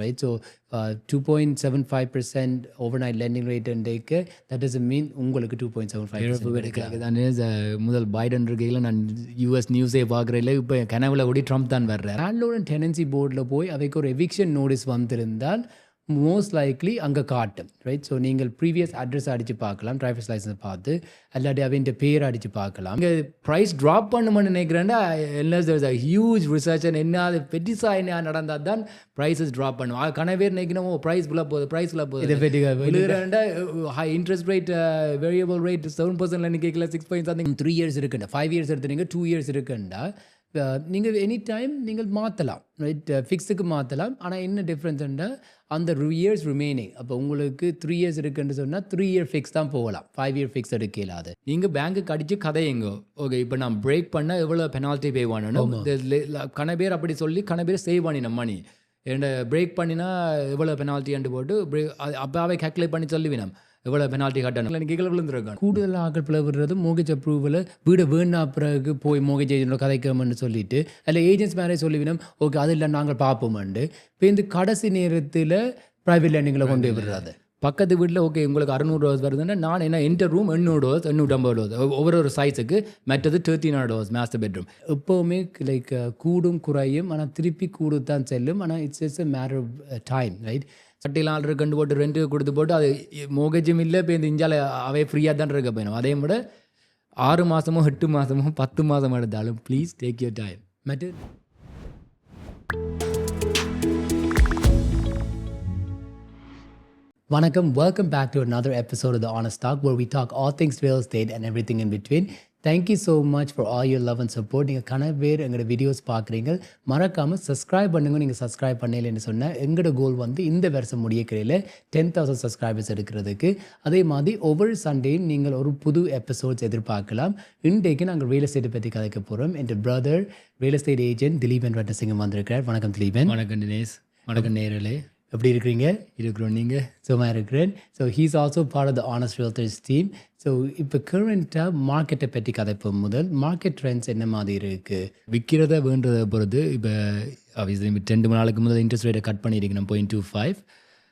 right? So 2.75% overnight lending rate இன்றைக்கு that doesn't mean உங்களுக்கு 2.75% முதல் பைடன் இருக்கையில் நான் யூஎஸ் நியூஸே பார்க்குறேன். இப்போ கனவுல ஓடி ட்ரம்ப் தான் வர்றேன். landlord and tenancy போர்டில் போய் அவைக்கு ஒரு எவிக்ஷன் நோட்டீஸ் வந்திருந்தால் மோஸ்ட் லைக்லி அங்கே காட்டும், ரைட்? ஸோ நீங்கள் ப்ரீவியஸ் அட்ரஸ் அடித்து பார்க்கலாம், டிரைவர்ஸ் லைசன்ஸ் பார்த்து, இல்லாட்டி அவன் பேர் அடித்து பார்க்கலாம். இங்கே ப்ரைஸ் ட்ராப் பண்ணுமென்னு நினைக்கிறேன்டா, இல்லை ஹியூஜ் ரிசர்ச் என்ன அது பெட்டிஸாக என்ன நடந்தால் தான் ப்ரைஸஸ் ட்ராப் பண்ணுவோம். கன பேர் நினைக்கணும் ப்ரைஸ் ஃபுல்லாக போகுது, ப்ரைஸ் ஃபுல்லாக போகுது. High interest rate, variable rate 7% கேட்கல, 6.something 3 years இருக்குண்டா, 5 years எடுத்துனீங்க, 2 years இருக்குண்டா, நீங்கள் எனி டைம் நீங்கள் மாற்றலாம், ரைட்? ஃபிக்ஸுக்கு மாற்றலாம். ஆனால் என்ன டிஃப்ரென்ஸ்ண்டா அந்த இயர்ஸ் ரிமைனிங். அப்போ உங்களுக்கு 3 years இருக்குன்னு சொன்னால் 3 year ஃபிக்ஸ் தான் போகலாம், 5 year ஃபிக்ஸ் எடுக்க இல்லாது. நீங்கள் பேங்க்கு அடித்து கதையுங்க, ஓகே இப்போ நான் பிரேக் பண்ணால் எவ்வளோ பெனால்ட்டி பே பண்ணணும், கன பேர் அப்படி சொல்லி கன பேர் சேவ் பண்ணினோம் மணி. என்ன பிரேக் பண்ணினா எவ்வளோ பெனால்ட்டி போட்டு அப்பாவே கால்குலேட் பண்ணி சொல்லுவினோம் எவ்வளோ பெனால்ட்டி கட்டணும். எனக்கு கீழே விழுந்துருக்காங்க. கூடுதல் ஆக்கள் பிள்ளை விடுறது மோகேஜ் அப்ரூவல் வீடு வேணா பிறகு போய் மோகேஜ் ஏஜென்ட்டோட கதைக்கிறோம்னு சொல்லிட்டு அதில் ஏஜென்ட்ஸ் மேரேஜ் சொல்லிவினோம், ஓகே அது இல்லை நாங்கள் பார்ப்போம்ண்டு. இப்போ இந்த கடைசி நேரத்தில் ப்ரைவேட் லேண்டிங்கில் கொண்டு விடுறாது. பக்கத்து வீட்டில் ஓகே உங்களுக்கு $600 வருதுன்னா நான் என்ன என்டர் ரூம் $800 $850 ஒவ்வொரு சைஸுக்கு, மற்றது $1300 மாஸ்டர் பெட்ரூம். எப்போவுமே லைக் கூடும் குறையும், ஆனால் திருப்பி கூடு தான் செல்லும். ஆனால் it's a matter of time, right? சட்டையில் ஆர்டர் கண்டு போட்டு ரெண்டு கொடுத்து போட்டு அது மோகேஜும் இல்லை, இப்போ இந்த இஞ்சால அவை ஃப்ரீயாக தான் இருக்க போயிடும். அதே விட 6 மாதமோ 8 மாதமோ 10 மாதம் எடுத்தாலும் ப்ளீஸ் டேக் யூர் டைம். மற்ற வணக்கம், welcome back to another episode of The Honest Talk, where we talk all things real estate and everything in between. Thank you so much for all your love and support. நீங்கள் கன பேர் எங்களோட videos பார்க்குறீங்க, மறக்காமல் subscribe பண்ணுங்க. நீங்கள் subscribe பண்ணலன்னு சொன்னால் எங்களோட கோல் வந்து இந்த வருஷம் முடியக்கிறையில் 10,000 சப்ஸ்கிரைபர்ஸ் எடுக்கிறதுக்கு. அதே மாதிரி ஒவ்வொரு சண்டேயும் நீங்கள் ஒரு புது எபிசோட்ஸ் எதிர்பார்க்கலாம். இன்றைக்கு நாங்கள் ரியல் எஸ்டேட்டை பற்றி கதைக்க போகிறோம். என் brother real estate agent Dileepan Ratnasingam வந்திருக்கிறார். வணக்கம் திலீபன். வணக்கம் தினேஷ். வணக்கம் நேரலே. எப்படி இருக்கிறீங்க? இருக்கிறோம், நீங்கள்? சும்மா இருக்கிறேன். So he's also part of the honest realtors team. So இப்போ கரண்ட்டாக மார்க்கெட்டை பற்றி கதைப்போம். முதல் மார்க்கெட் ட்ரெண்ட்ஸ் என்ன மாதிரி இருக்குது? விற்கிறத வேண்டதை பொறுத்து இப்போ ஆப்வியஸ்லி 2 நாளுக்கு முதல் இன்ட்ரெஸ்ட் ரேட்டை கட் பண்ணியிருக்கணும் 0.25.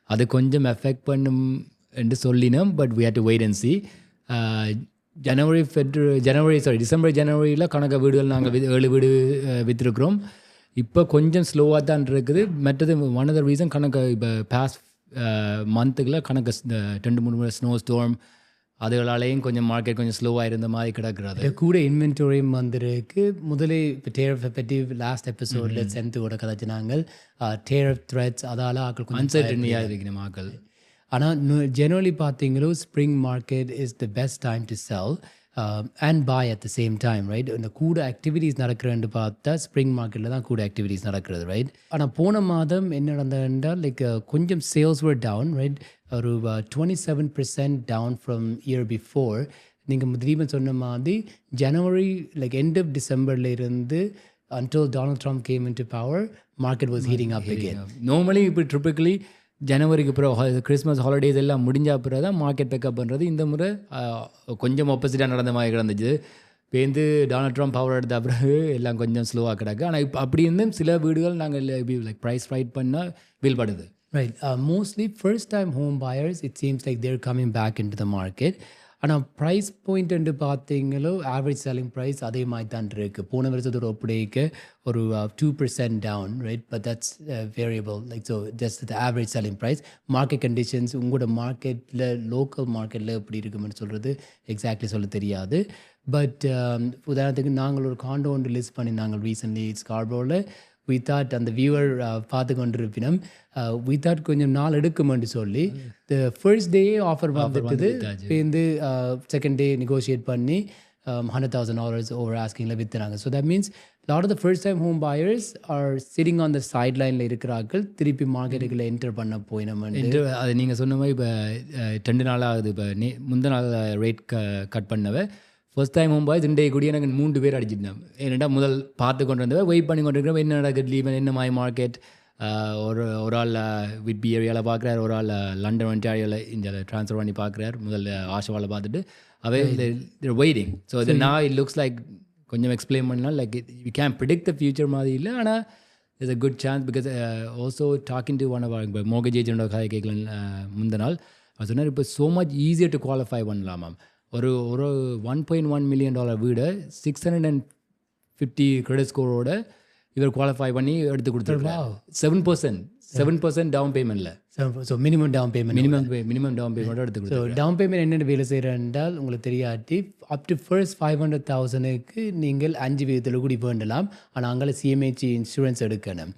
அது கொஞ்சம் எஃபெக்ட் பண்ணும் என்று சொல்லினோம். But we had to wait and see. December ஜனவரியில் கணக்க வீடுகள் நாங்கள் 7 வீடு விற்றுருக்குறோம். இப்போ கொஞ்சம் ஸ்லோவாக தான் இருக்குது. மற்றது ஒன் ஆஃப் த ரீசன் கணக்கு இப்போ பாஸ்ட் மந்த்துக்குள்ள கணக்கு 2-3 ஸ்னோ ஸ்டோர்ம் அதுகளாலேயும் கொஞ்சம் மார்க்கெட் கொஞ்சம் ஸ்லோவாக இருந்த மாதிரி கிடக்கிறது. கூட இன்வென்டரியும் வந்திருக்கு. முதலே இப்போ டேரிஃபை பற்றி லாஸ்ட் எபிசோடில் சென்த்தோட கதைச்சினாங்க. டேரிஃப் த்ரெட்ஸ் அதால் ஆக்கள் கொஞ்சம் அன்சர்டனியாக இருக்கணும் ஆக்கள். ஆனால் ஜெனரலி பார்த்தீங்களோ spring market is the best time to sell and buy at the same time, right? இந்த கூட ஆக்டிவிட்டீஸ் நடக்கிறேன்னு பார்த்தா ஸ்ப்ரிங் மார்க்கெட்டில் தான் கூட ஆக்டிவிட்டீஸ் நடக்கிறது, ரைட்? ஆனால் போன மாதம் என்ன நடந்ததுன்றால் லைக் கொஞ்சம் சேல்ஸ் வர் டவுன், ரைட்? ஒரு 27% டவுன் ஃப்ரம் இயர் பிஃபோர். நீங்கள் திடீர்னு சொன்ன மாதிரி ஜனவரி லைக் எண்ட் ஆஃப் டிசம்பரில் இருந்து until Donald Trump came into power, market was heating up again. Normally இப்போ ட்ரிபிக்கலி ஜனவரிக்கு அப்புறம் கிறிஸ்மஸ் ஹாலிடேஸ் எல்லாம் முடிஞ்ச அப்புறம் தான் மார்க்கெட் பேக்கப் பண்ணுறது. இந்த முறை கொஞ்சம் ஆப்போசிட்டாக நடந்த மாதிரி கிடந்துச்சு. பேருந்து டொனால்ட் ட்ரம்ப் பவர் எடுத்த பிறகு எல்லாம் கொஞ்சம் ஸ்லோவாக கிடக்கு. ஆனால் இப்போ அப்படி இருந்தும் சில வீடுகள் நாங்கள் லைக் ப்ரைஸ் ஃபைட் பண்ணால் வீல்படுது. Right. Mostly first time home buyers it seems like they're coming back in to the market. ஆனால் ப்ரைஸ் பாயிண்ட் பார்த்தீங்களோ ஆவரேஜ் செல்லிங் ப்ரைஸ் அதே மாதிரி தான் இருக்குது. போன வருஷத்தோட ஒப்படைக்க ஒரு 2% down, right? But that's variable, like so just the average selling price. Market conditions உங்களோட மார்க்கெட்டில் லோக்கல் மார்க்கெட்டில் எப்படி இருக்குமென்னு சொல்கிறது எக்ஸாக்ட்லி சொல்ல தெரியாது. பட் உதாரணத்துக்கு நாங்கள் ஒரு காண்டோ ஒன்று லிஸ்ட் பண்ணி நாங்கள் ரீசன்ட்லி ஸ்கார்பரோவில் we thought அந்த வியூவர் பார்த்து கொண்டிருப்பினோம். we thought கொஞ்சம் நாள் எடுக்குமென்று சொல்லி the first day ஆஃபர் வந்துட்டுது. இப்போ செகண்ட் டே நெகோஷியேட் பண்ணி $100,000 ஓவர் ஆஸ்கிங்கில் விற்றுறாங்க. So that means lot of the first time home buyers are sitting on the sideline இருக்கிறார்கள். திருப்பி மார்க்கெட்டுக்குள்ள என்டர் பண்ண போயினோம்னு அது நீங்கள் சொன்ன மாதிரி இப்போ 2 நாள் ஆகுது. இப்போ முந்தின நாள் ரேட் கட் பண்ணவை ஃபர்ஸ்ட் டைம் ஹோம் பாய்ஸ் இன்றைய கூடிய எனக்கு 3 பேர் அடிச்சிருந்தேன். ஏன்னா முதல் பார்த்து கொண்டு வந்தவன் வெயிட் பண்ணி கொண்டு இருக்கிறவன் என்ன நடக்குது லீவன் என்ன மாய் மார்க்கெட். ஒரு ஆள் விட்பி ஏரியாவில் பார்க்குறாரு, ஒரு ஆள் லண்டன் ஒன்டாரியோவில் இந்த ட்ரான்ஸ்ஃபர் பண்ணி பார்க்குறாரு. முதல் ஆஷாவால் பார்த்துட்டு அவே வெயிட்டிங். ஸோ இது நான் இட் லுக்ஸ் லைக் கொஞ்சம் எக்ஸ்பிளைன் பண்ணலாம் like you can predict the future மாதிரி இல்லை. ஆனால் is a good chance because also talking to one of our mortgage agent கதை கேட்கல முந்தின நாள் அவர் சொன்னார் இப்போ so much easier to qualify பண்ணலாமாம். ஒரு 1.1 million வீடை 650 credit ஸ்கோரோட இவர் குவாலிஃபை பண்ணி எடுத்து கொடுத்துருக்காரு. 7% டவுன் பேமெண்ட்டில். So minimum down payment minimum down பேமெண்ட்டோட எடுத்து ஸோ கொடுத்துருக்காரு. டவுன் பேமெண்ட் என்னென்ன வேலை செய்கிறேன்றால் உங்களுக்கு தெரியாட்டி அப் டு ஃபர்ஸ்ட் 500,000க்கு நீங்கள் 5% கூடி வேண்டலாம். ஆனால் அங்கே சிஎம்ஹெச் இன்சூரன்ஸ் எடுக்கணும்.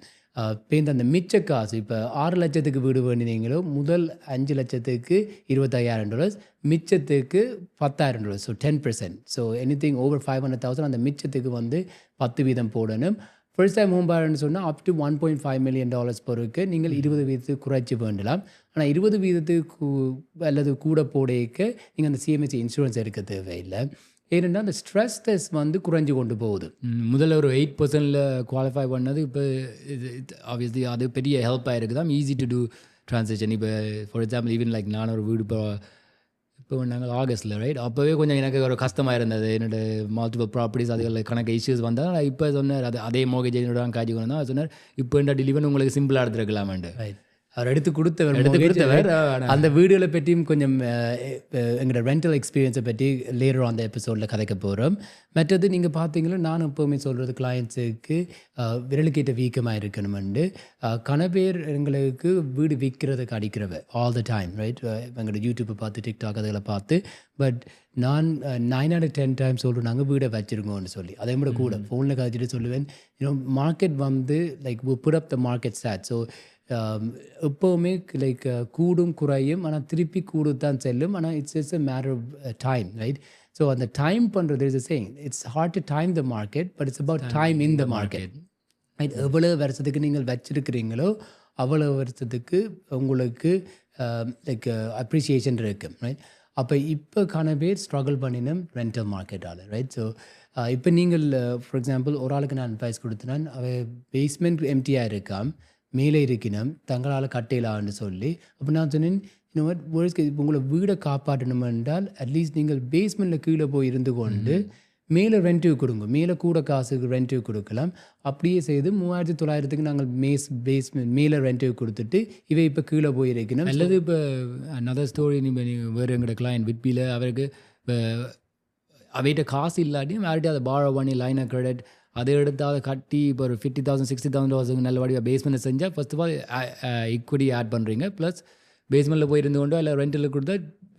பேருந்து அந்த மிச்ச காசு இப்போ 6 லட்சத்துக்கு வீடு வேண்டினீங்களோ முதல் 5 லட்சத்துக்கு $25,000, மிச்சத்துக்கு $10,000. ஸோ 10%. ஸோ எனிதிங் ஓவர் 500,000 அந்த மிச்சத்துக்கு வந்து 10% போடணும். ஃபர்ஸ்ட் டைம் ஹோம் பயர்னு சொன்னால் அப் டு $1.5 million பொருளுக்கு நீங்கள் 20% குறைச்சி வேண்டலாம். ஆனால் 20% அல்லது கூட போடைக்க நீங்கள் அந்த சிஎம்ஹெச் இன்சூரன்ஸ் எடுக்க தேவையில்லை. ஏன்னா அந்த ஸ்ட்ரெஸ் டெஸ்ட் வந்து குறைஞ்சி கொண்டு போகுது. முதல்ல ஒரு 8%ல் குவாலிஃபை பண்ணது இப்போ ஆப்வியஸ்லி அது பெரிய ஹெல்ப்பாக இருக்குது. தான் ஈஸி டு டூ ட்ரான்சாக்ஷன். இப்போ ஃபார் எக்ஸாம்பிள் ஈவன் லைக் நான் ஒரு வீடு இப்போ நாங்கள் ஆகஸ்ட்டில் ரைட் அப்போவே கொஞ்சம் எனக்கு ஒரு கஷ்டமாக இருந்தது. என்னோட மல்டிபிள் ப்ராப்பர்ட்டிஸ் அதுகளில் கணக்கு இஷ்யூஸ் வந்தால் நான் இப்போ சொன்னார் அதே மோகேஜ் என்னோட காட்சி கொண்டு தான் சொன்னார் இப்போ இந்த டெலிவரி உங்களுக்கு சிம்பிளாக எடுத்துருக்கலாமாண்டு. ரைட் அவர் எடுத்து கொடுத்தவர் அந்த வீடுகளை பற்றியும் கொஞ்சம் எங்களோட ரெண்டல் எக்ஸ்பீரியன்ஸை பற்றி லேட்டர் அந்த எபிசோடில் கதைக்க போகிறோம். மற்றது நீங்கள் பார்த்தீங்கன்னா நான் எப்போவுமே சொல்கிறது கிளையண்ட்ஸுக்கு விரலுக்கேற்ற வீக்கமாக இருக்கணுமெண்டு கணபேர் எங்களுக்கு வீடு விற்கிறதுக்கு அடிக்கிறவ ஆல் த டைம் ரைட். எங்களோட யூடியூப்பை பார்த்து டிக்டாக் அதில் பார்த்து பட் நான் 9 out of 10 டைம் சொல்கிறேன் நாங்கள் வீடை வச்சுருங்கோன்னு சொல்லி. அதே மாதிரி கூட ஃபோனில் கதைச்சிட்டு சொல்லுவேன் மார்க்கெட் வந்து like put up the market start. So எப்போவுமே லைக் கூடும் குறையும் ஆனால் திருப்பி கூடு தான் செல்லும். ஆனால் it's a matter of time right. So அந்த டைம் பண்ணுறது is saying it's hard to time the market but it's about time in the market right. எவ்வளோ வருஷத்துக்கு நீங்கள் வச்சிருக்கிறீங்களோ அவ்வளோ வருஷத்துக்கு உங்களுக்கு லைக் அப்ரிசியேஷன் இருக்குது ரைட். அப்போ இப்போ காண பேர் ஸ்ட்ரகிள் பண்ணினோம் ரெண்டல் மார்க்கெட்டால் ரைட். ஸோ இப்போ நீங்கள் ஃபார் எக்ஸாம்பிள் ஒரு ஆளுக்கு நான் அட்வைஸ் கொடுத்தேன் அவ பேஸ்மெண்ட் எம்டியாக இருக்காம் மேலே இருக்கணும் தங்களால் கட்டையிலான்னு சொல்லி. அப்போ நான் சொன்னேன் இன்னும் வேர்ஸ்க்கு இப்போ உங்களை வீடை காப்பாற்றணும் என்றால் அட்லீஸ்ட் நீங்கள் பேஸ்மெண்ட்டில் கீழே போய் இருந்து கொண்டு மேலே ரெண்ட்டுக்கு கொடுங்க. மேலே கூட காசுக்கு ரெண்ட்டுக்கு கொடுக்கலாம். அப்படியே செய்து 3,900க்கு நாங்கள் பேஸ்மெண்ட் மேலே ரெண்ட்டுக்கு கொடுத்துட்டு இவை இப்போ கீழே போய் இருக்கணும். அல்லது இப்போ another ஸ்டோரி நீங்கள் வேறு எங்களோட கிளையண்ட் விற்பியில் அவருக்கு இப்போ அவைகிட்ட காசு இல்லாட்டியும் யார்கிட்ட அதை பாரோ பண்ணி லைன் ஆஃப் கிரெடிட் அதை எடுத்து அதை கட்டி இப்போ ஒரு $50,000 $60,000 நல்ல வடிவாக பேஸ்மெண்ட்டை செஞ்சால் first of all equity add பண்ணுறீங்க. ப்ளஸ் பேஸ்மெண்ட்டில் போய் இருந்து கொண்டோ இல்லை ரெண்டில் கொடுத்தா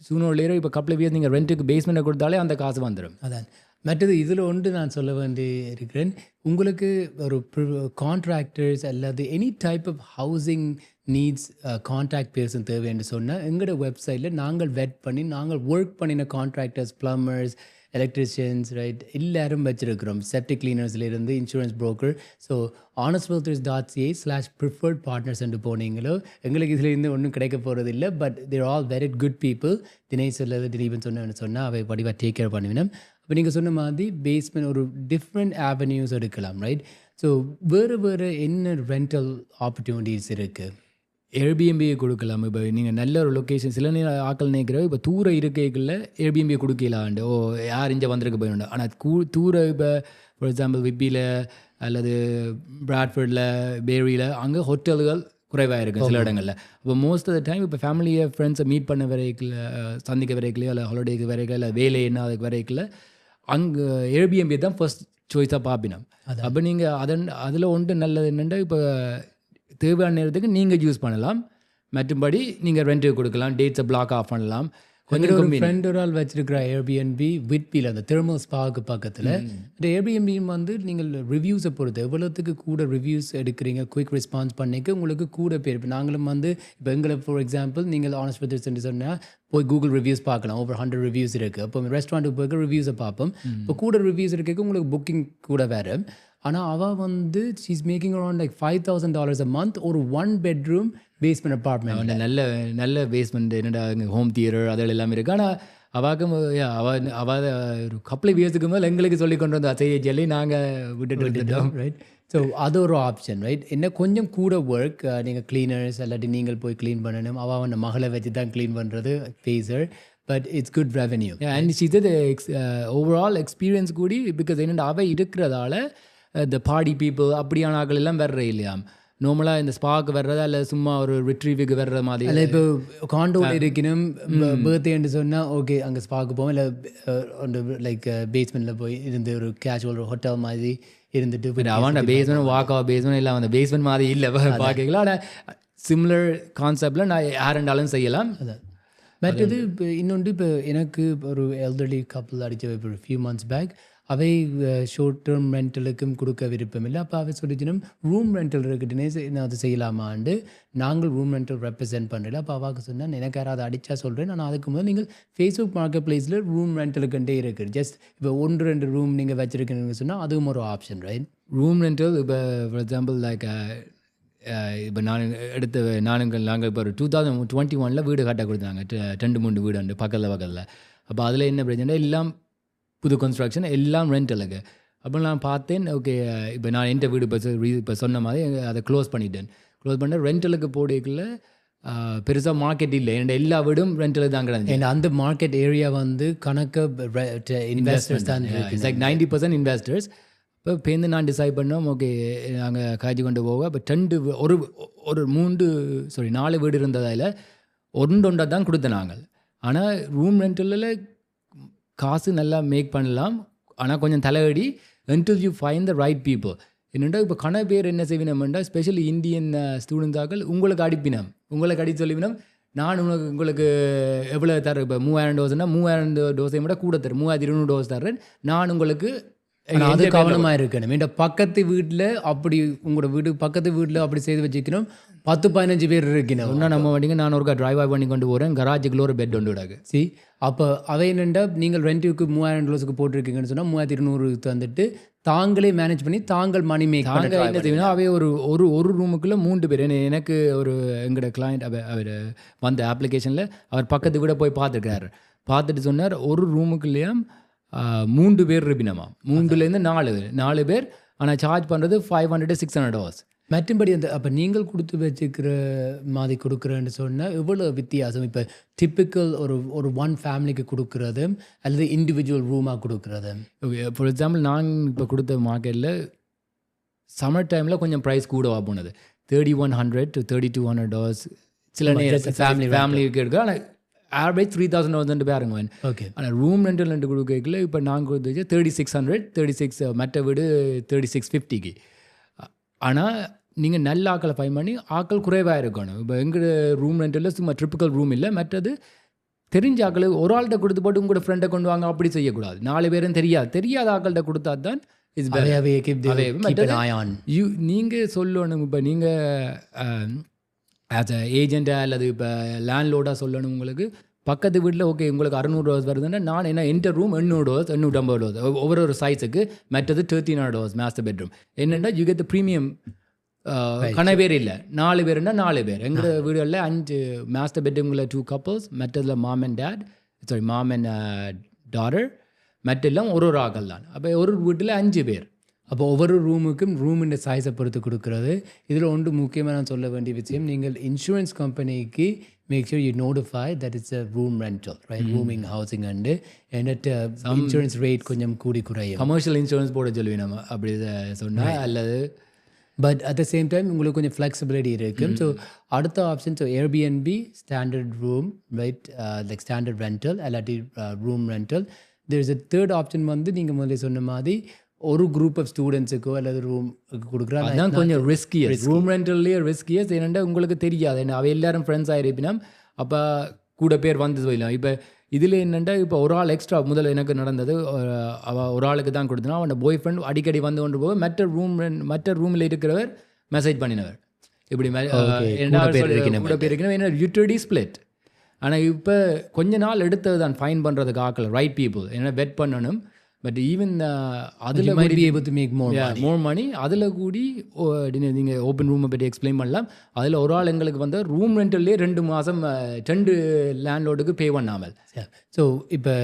சூனோ லேயரோ இப்போ கப்பல் இயர்ஸ் நீங்கள் ரெண்ட்டுக்கு பேஸ்மெண்ட்டை கொடுத்தாலே அந்த காசு வந்துடும். அதான் மற்றது இதில் ஒன்று நான் சொல்ல வேண்டி இருக்கிறேன். உங்களுக்கு ஒரு கான்ட்ராக்டர்ஸ் அல்லது any type of housing needs contract person தேவை என்று சொன்னால் எங்களோட வெப்சைட்டில் நாங்கள் வெட் பண்ணி நாங்கள் ஒர்க் பண்ணின கான்ட்ராக்டர்ஸ் ப்ளம்பர்ஸ் எலக்ட்ரிஷியன்ஸ் ரைட் எல்லாரும் வச்சுருக்கிறோம். செப்டிக் கிளீனர்ஸ்லேருந்து insurance broker. So honestfilters.ca/preferred partners என்று போனீங்களோ எங்களுக்கு இதில் இருந்து ஒன்றும் கிடைக்க போகிறது இல்லை. But there all very good people. Dinesh அல்லது திலீபன் சொன்னால் அவை வடிவாக டேக் கேர் பண்ணுவேன். இப்போ நீங்கள் சொன்ன மாதிரி பேஸ்மெண்ட் ஒரு டிஃப்ரெண்ட் ஆவென்யூஸ் எடுக்கலாம் ரைட். ஸோ வேறு என்ன ரெண்டல் ஆப்பர்ச்சுனிட்டிஸ் இருக்குது. ஏர்பிஎம்பியை கொடுக்கலாம். இப்போ நீங்கள் நல்ல ஒரு லொக்கேஷன் சில நேரம் ஆக்கள் நினைக்கிறோம் இப்போ தூர இருக்கைக்குள்ள ஏர்பிஎம்பியை கொடுக்கலாண்டு யார் இங்கே வந்திருக்க போயிடும். ஆனால் தூர இப்போ ஃபார் எக்ஸாம்பிள் விப்பியில் அல்லது பிராட்ஃபர்டில் பேரியில் அங்கே ஹோட்டல்கள் குறைவாக இருக்குது சில இடங்களில். இப்போ மோஸ்ட் ஆஃப் த டைம் இப்போ ஃபேமிலியை ஃப்ரெண்ட்ஸை மீட் பண்ண வரைக்கும் சந்திக்க வரைக்கலையோ இல்லை ஹாலிடேக்கு வரைக்கும் இல்லை வேலை என்ன அதுக்கு வரைக்கும் அங்கே ஏர்பிஎம்பி தான் ஃபர்ஸ்ட் சாய்ஸாக பார்ப்பினோம். அப்போ நீங்கள் அதில் ஒன்று நல்லது என்னென்னா இப்போ தேவையான நேரத்துக்கு நீங்கள் யூஸ் பண்ணலாம். மற்றபடி நீங்கள் ரெண்ட்டுக்கு கொடுக்கலாம். டேட்ஸை பிளாக் ஆஃப் பண்ணலாம். கொஞ்சம் ஒரு ஃப்ரெண்ட் ஒரு ஆள் வச்சிருக்கிற ஏர்பிஎன்பி விட்பியில் அந்த திருமல் ஸ்பாக்கு பக்கத்தில் இந்த ஏர்பிஎன்பி வந்து நீங்கள் ரிவ்யூஸை பொறுத்து எவ்வளோத்துக்கு கூட ரிவ்யூஸ் எடுக்கிறீங்க குயிக் ரெஸ்பான்ஸ் பண்ணிக்க உங்களுக்கு கூட பேர். இப்போ நாங்களும் வந்து இப்போ எங்களை ஃபார் எக்ஸாம்பிள் நீங்கள் ஆனஸ்ட் வித் சொன்னால் போய் கூகுள் ரிவ்யூஸ் பார்க்கலாம். ஓவர் 100 ரிவ்யூஸ் இருக்குது. அப்போ ரெஸ்டாரண்ட்டுக்கு போய்க்க ரிவ்யூஸை பார்ப்போம். இப்போ கூட ரிவ்யூஸ் இருக்க உங்களுக்கு புக்கிங் கூட வேறு. ஆனால் அவள் வந்து she's making around like $5,000 a month ஒரு 1 bedroom பேஸ்மெண்ட் அப்பார்ட்மெண்ட். நல்ல பேஸ்மெண்ட் என்னடா ஹோம் தியேட்டர் அதில் எல்லாமே இருக்குது. ஆனால் அவாக்கும் அவள் ஒரு கப்பல் வியர்ஸுக்கு மேலே எங்களுக்கு சொல்லி கொண்டு வந்த அசையை சொல்லி நாங்கள் விட்டுட்டோம் ரைட். ஸோ அது ஒரு ஆப்ஷன் ரைட். என்ன கொஞ்சம் கூட ஒர்க் நீங்கள் க்ளீனர்ஸ் இல்லாட்டி நீங்கள் போய் க்ளீன் பண்ணணும். அவள் அவன் மகளை வச்சு தான் க்ளீன் பண்ணுறது phasor. but it's good revenue. And she said overall experience கூடி பிகாஸ் என்னென்ன அவள் இருக்கிறதால இந்த பார்ட்டி பீப்புள் அப்படியான ஆட்கள் எல்லாம் வர்ற இல்லையாம். நார்மலாக இந்த ஸ்பாக்கு வர்றதா இல்லை சும்மா ஒரு ரிட்ரீவுக்கு வர்ற மாதிரி. இல்லை இப்போ காண்டோவில் இருக்கணும் பர்த்டேன்னு சொன்னால் ஓகே அங்கே ஸ்பாக்கு போவோம், இல்லை லைக் பேஸ்மெண்ட்டில் போய் இருந்து ஒரு கேஷுவல் ஹோட்டல் மாதிரி இருந்துட்டு அவன் பேஸ்மெண்ட் வாக்கா பேஸ்மெண்ட் இல்லை அந்த பேஸ்மெண்ட் மாதிரி இல்லை பார்க்கலாம். ஆனால் சிமிலர் கான்செப்டில் நான் யாருண்டாலும் செய்யலாம். அதான் மற்றது இப்போ இன்னொன்று இப்போ எனக்கு ஒரு எல்டர்லி கப்பல் அடித்த இப்போ ஃபியூ மந்த்ஸ் பேக் அவை ஷார்ட் டேர்ம் ரெண்டலுக்கும் கொடுக்க விருப்பம் இல்லை. அப்போ அவை சொல்லிச்சினும் ரூம் ரெண்டல் இருக்குதுன்னே நான் அது செய்யலாமாண்டு நாங்கள் ரூம் ரெண்டல் ரெப்ரசென்ட் பண்ணுறல. அப்போ அவாக்கு சொன்னால் எனக்கு யாராவது அடித்தா சொல்கிறேன். நான் அதுக்கு முதல் நீங்கள் ஃபேஸ்புக் மார்க்கெட் ப்ளேஸில் ரூம் ரெண்டலுக்குண்டே இருக்குது. ஜஸ்ட் இப்போ 1-2 ரூம் நீங்கள் வச்சுருக்கீங்கன்னு சொன்னால் அதுவும் ஒரு ஆப்ஷன் ரைட். ரூம் ரெண்டல் இப்போ ஃபார் எக்ஸாம்பிள் லைக் இப்போ நாங்கள் இப்போ ஒரு 2021 வீடு கட்ட கொடுத்தாங்க 2-3 வீடு உண்டு பக்கத்தில். அப்போ அதில் என்ன பிரச்சனை எல்லாம் புது கன்ஸ்ட்ரக்ஷன் எல்லாம் ரெண்டலுக்கு. அப்போ நான் பார்த்தேன் ஓகே இப்போ நான் எந்த வீடு இப்போ சொன்ன மாதிரி அதை க்ளோஸ் பண்ண ரெண்டலுக்கு போடக்குள்ள பெருசாக மார்க்கெட் இல்லை. என்னோட எல்லா வீடும் ரெண்டலுக்கு தான் கிடந்து. அந்த மார்க்கெட் ஏரியா வந்து கணக்கு இன்வெஸ்டர்ஸ் தான் லைக் 90% இன்வெஸ்டர்ஸ். இப்போ பேருந்து நான் டிசைட் பண்ணோம் ஓகே நாங்கள் காய்ச்சி கொண்டு போக இப்போ 4 வீடு இருந்ததில் ஒன்றா தான் கொடுத்தேன் நாங்கள். ஆனால் ரூம் ரெண்டலில் காசு நல்லா மேக் பண்ணலாம். ஆனால் கொஞ்சம் தலைவடி until you find the right people. என்னென்னா இப்போ கண பேர் என்ன செய்வினோம்னா ஸ்பெஷலி இந்தியன் ஸ்டூடெண்ட்ஸாக்கள் உங்களுக்கு அடித்து சொல்லிவினோம் நான் உங்களுக்கு எவ்வளோ தரேன். இப்போ 3000 டோஸ்னா 3000 டோஸை விட கூட தரேன், 3200 டோஸ் தரேன் நான் உங்களுக்கு. அது கவனமாக இருக்கணும். இந்த பக்கத்து வீட்டில் அப்படி உங்களோட வீடு பக்கத்து வீட்டில் அப்படி செய்து வச்சுக்கணும். 10-15 பேர் இருக்கணும். ஒன்றா நம்ம வண்டிங்க நான் ஒரு டிரைவ் பண்ணி கொண்டு போகிறேன். கராஜுக்குள்ள ஒரு பெட் ஒன்று விடாது. அப்போ அவை என்னென்னா நீங்கள் ரெண்ட்டுக்கு 3000 டோஸுக்கு போட்டிருக்கீங்கன்னு சொன்னால் 3200 தந்துட்டு தாங்களே மேனேஜ் பண்ணி தாங்கள் மணி மேக் என்ன செய்வீங்கன்னா அவை ஒரு ரூமுக்குள்ளே 3 பேர். எனக்கு ஒரு எங்களோட கிளைண்ட் அவர் வந்த அப்ளிகேஷனில் அவர் பக்கத்து வீட போய் பார்த்துட்டு சொன்னார் ஒரு ரூமுக்குள்ளேயும் 3 பேர் இருப்பினமா. 3லேருந்து 4 பேர். ஆனால் சார்ஜ் பண்ணுறது $500-600. மற்றும்படி அந்த அப்போ நீங்கள் கொடுத்து வச்சுக்கிற மாதிரி கொடுக்குறேன்னு சொன்னால் எவ்வளோ வித்தியாசம்? இப்போ டிப்பிக்கல் ஒரு ஒன் ஃபேமிலிக்கு கொடுக்குறது அல்லது இண்டிவிஜுவல் ரூமாக கொடுக்குறது? ஓகே ஃபார் எக்ஸாம்பிள் நான் இப்போ கொடுத்த மார்க்கெட்டில் சம்மர் டைமில் கொஞ்சம் ப்ரைஸ் கூடவா போனது. $3,100-$3,200 சில நேரம் ஃபேமிலிக்கு எடுக்க. ஆனால் ஆவரேஜ் $3,000 பாருங்க. ஓகே. ஆனால் ரூம் ரெண்டல் ரெண்டு கொடுக்கல இப்போ நான் கொடுத்து வச்சு $3,600 மற்ற வீடு $3,650. ஆனால் நீங்கள் நல்ல ஆக்களை ஃபைன் பண்ணி ஆக்கள் குறைவாக இருக்கணும். இப்போ எங்கள் ரூம் ரெண்டலில் சும்மா ட்ரிப்பிக்கல் ரூம் இல்லை. மற்றது தெரிஞ்ச ஆக்கள் ஒரு ஆள்கிட்ட கொடுத்து போட்டு உங்களோட ஃப்ரெண்டை கொண்டு வாங்க அப்படி செய்யக்கூடாது. 4 பேரும் தெரியாத ஆக்கள்கிட்ட கொடுத்தா தான் நீங்கள் சொல்லணும். இப்போ நீங்கள் ஆஸ் அ ஏஜெண்ட்டாக அல்லது இப்போ லேண்ட்லோர்டாக சொல்லணும். உங்களுக்கு பக்கத்து வீட்டில் ஓகே உங்களுக்கு $600 வருதுன்னா நான் என்ன என்ட ரூம் $800 $850 ஒவ்வொரு சைஸுக்கு. மற்றது $1,300 மாஸ்டர் பெட்ரூம். என்னென்னா யூ கெட் த ப்ரீமியம். கண பேர் இல்லை 4 பேருன்னா 4 பேர். எங்கள் வீடுகளில் 5 மாஸ்டர் பெட்ரூமில் 2 couples, மற்றதில் மாம் அண்ட் டாட்டர், மற்றெல்லாம் ஒரு ஆக்கள் தான். அப்போ ஒரு வீட்டில் 5 பேர். அப்போ ஒவ்வொரு ரூமுக்கும் ரூமின் சைஸை பொறுத்து கொடுக்குறது. இதில் ஒன்று முக்கியமாக நான் சொல்ல வேண்டிய விஷயம், நீங்கள் இன்சூரன்ஸ் கம்பெனிக்கு make sure you notify that it's a room rental right, rooming housing and என்னட்டு இன்சூரன்ஸ் ரேட் கொஞ்சம் கூடி குறையும். கமர்ஷியல் இன்சூரன்ஸ் போட சொல்லுவேன் நம்ம அப்படி சொன்னால் அல்லது. But at the same time உங்களுக்கு கொஞ்சம் ஃப்ளெக்சிபிலிட்டி இருக்குது. ஸோ அடுத்த option so Airbnb standard room right, like standard rental இல்லாட்டி room rental. There is a third option வந்து நீங்கள் முதல்ல சொன்ன மாதிரி ஒரு குரூப் ஆஃப் ஸ்டூடெண்ட்ஸுக்கோ அல்லது ரூம் கொடுக்குறாங்க. அதுதான் கொஞ்சம் ரிஸ்கியஸ். ரூம் ரெண்டல்லையே ரிஸ்கியஸ். ஏன்னா உங்களுக்கு தெரியாது என்ன அவள் எல்லாரும் ஃப்ரெண்ட்ஸ் ஆகிருப்பினா அப்போ கூட பேர் வந்து சொல்லலாம். இப்போ இதில் என்னென்னா இப்போ ஒரு ஆள் எக்ஸ்ட்ரா முதல்ல எனக்கு நடந்தது. அவள் ஒரு ஆளுக்கு தான் கொடுத்தனா அவனோட பாய் ஃப்ரெண்ட் அடிக்கடி வந்து கொண்டு போக மற்ற ரூமில் இருக்கிறவர் மெசேஜ் பண்ணினவர் இப்படி கூட பேர் இருக்கணும். ஏன்னா யூட்டிலிட்டி ஸ்பிளிட். ஆனால் இப்போ கொஞ்ச நாள் எடுத்தது தான் ஃபைன் பண்ணுறதுக்கு ஆக்கல ரைட் பீப்புள். ஏன்னா வெட் பண்ணணும். பட் ஈவன் அதில் மோர் மணி அதில் கூடி நீங்கள் ஓப்பன் ரூமை பற்றி எக்ஸ்பிளைன் பண்ணலாம். அதில் ஒரு ஆள் எங்களுக்கு வந்து ரூம் ரெண்டல்லே 2 மாதம் 2 லேண்ட்லோர்டுக்கு பே பண்ணாமல். ஸோ இப்போ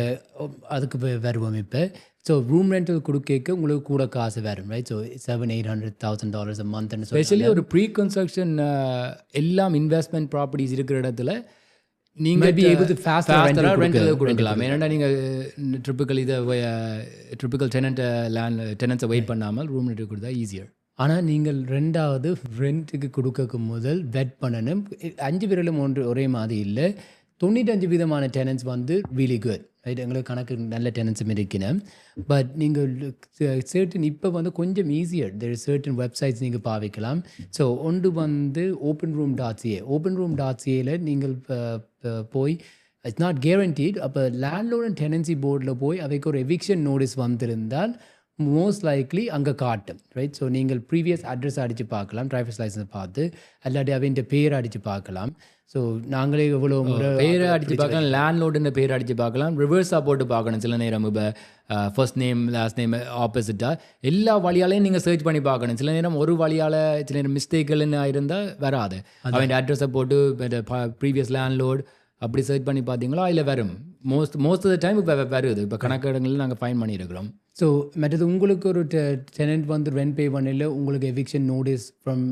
அதுக்கு வருவோம். இப்போ ஸோ ரூம் ரெண்டல் கொடுக்க உங்களுக்கு கூட காசு வரும் right. So $700,000-800,000 a month. Specially ஒரு ப்ரீ கன்ஸ்ட்ரக்ஷன் எல்லாம் இன்வெஸ்ட்மெண்ட் ப்ராப்பர்ட்டிஸ் இருக்கிற இடத்துல நீங்கள் be able to faster rental கொடுக்கலாம். ஏன்னா நீங்கள் ட்ரிப்பிக்கல் டெனன்ஸை வெயிட் பண்ணாமல் ரூம் ரெண்ட் கொடுத்தா ஈஸியர். ஆனால் நீங்கள் ரெண்டாவது ரெண்ட்டுக்கு கொடுக்க முதல் வெட் பண்ணணும். 5 விரலும் ஒரே மாதிரி இல்லை. 95% டெனன்ஸ் வந்து really good, ரைட். எங்களுக்கு கணக்கு நல்ல டெனன்ஸும் இருக்கணும். பட் நீங்கள் சர்டன் இப்போ வந்து கொஞ்சம் ஈஸியர், தேர் சர்டன் வெப்சைட்ஸ் நீங்கள் பாவிக்கலாம். ஸோ ஒன்று வந்து openroom.ca. openroom.caல நீங்கள் போய் இட்ஸ் நாட் கேரண்டீட். அப்போ லேண்ட்லோர்ட் அண்ட் டெனன்சி போர்டில் போய் அவைக்கு ஒரு எவிக்ஷன் நோட்டீஸ் வந்திருந்தால் மோஸ்ட் லைக்லி அங்கே காட்டும், ரைட். ஸோ நீங்கள் ப்ரீவியஸ் அட்ரஸ் அடித்து பார்க்கலாம், டிரைவர்ஸ் லைசன்ஸ் பார்த்து, இல்லாட்டி அவன் பேர் அடித்து பார்க்கலாம். ஸோ நாங்களே எவ்வளோ பேரை அடித்து பார்க்கலாம், லேண்ட்லோர்டுன்ற பேர் அடித்து பார்க்கலாம், ரிவர்ஸாக போட்டு பார்க்கணும். சில நேரம் இப்போ ஃபர்ஸ்ட் நேம் லாஸ்ட் நேம் ஆப்போசிட்டாக எல்லா வழியாலையும் நீங்கள் சர்ச் பண்ணி பார்க்கணும். சில நேரம் ஒரு வழியால் சில நேரம் மிஸ்டேக்குன்னு இருந்தால் வராது. அவன் அட்ரஸை போட்டு ப்ரீவியஸ் லேண்ட்லோர்டு அப்படி சர்ச் பண்ணி பார்த்தீங்களா இல்லை வரும். மோஸ்ட் ஆஃப் த டைம் இப்போ வருது. இப்போ கணக்கு இடங்களில் நாங்கள் ஃபைன் பண்ணியிருக்கிறோம். ஸோ மற்றது உங்களுக்கு ஒரு டெனன்ட் வந்து ரெண்ட் பே பண்ணல, உங்களுக்கு எவிக்ஷன் நோட்டீஸ் ஃப்ரம்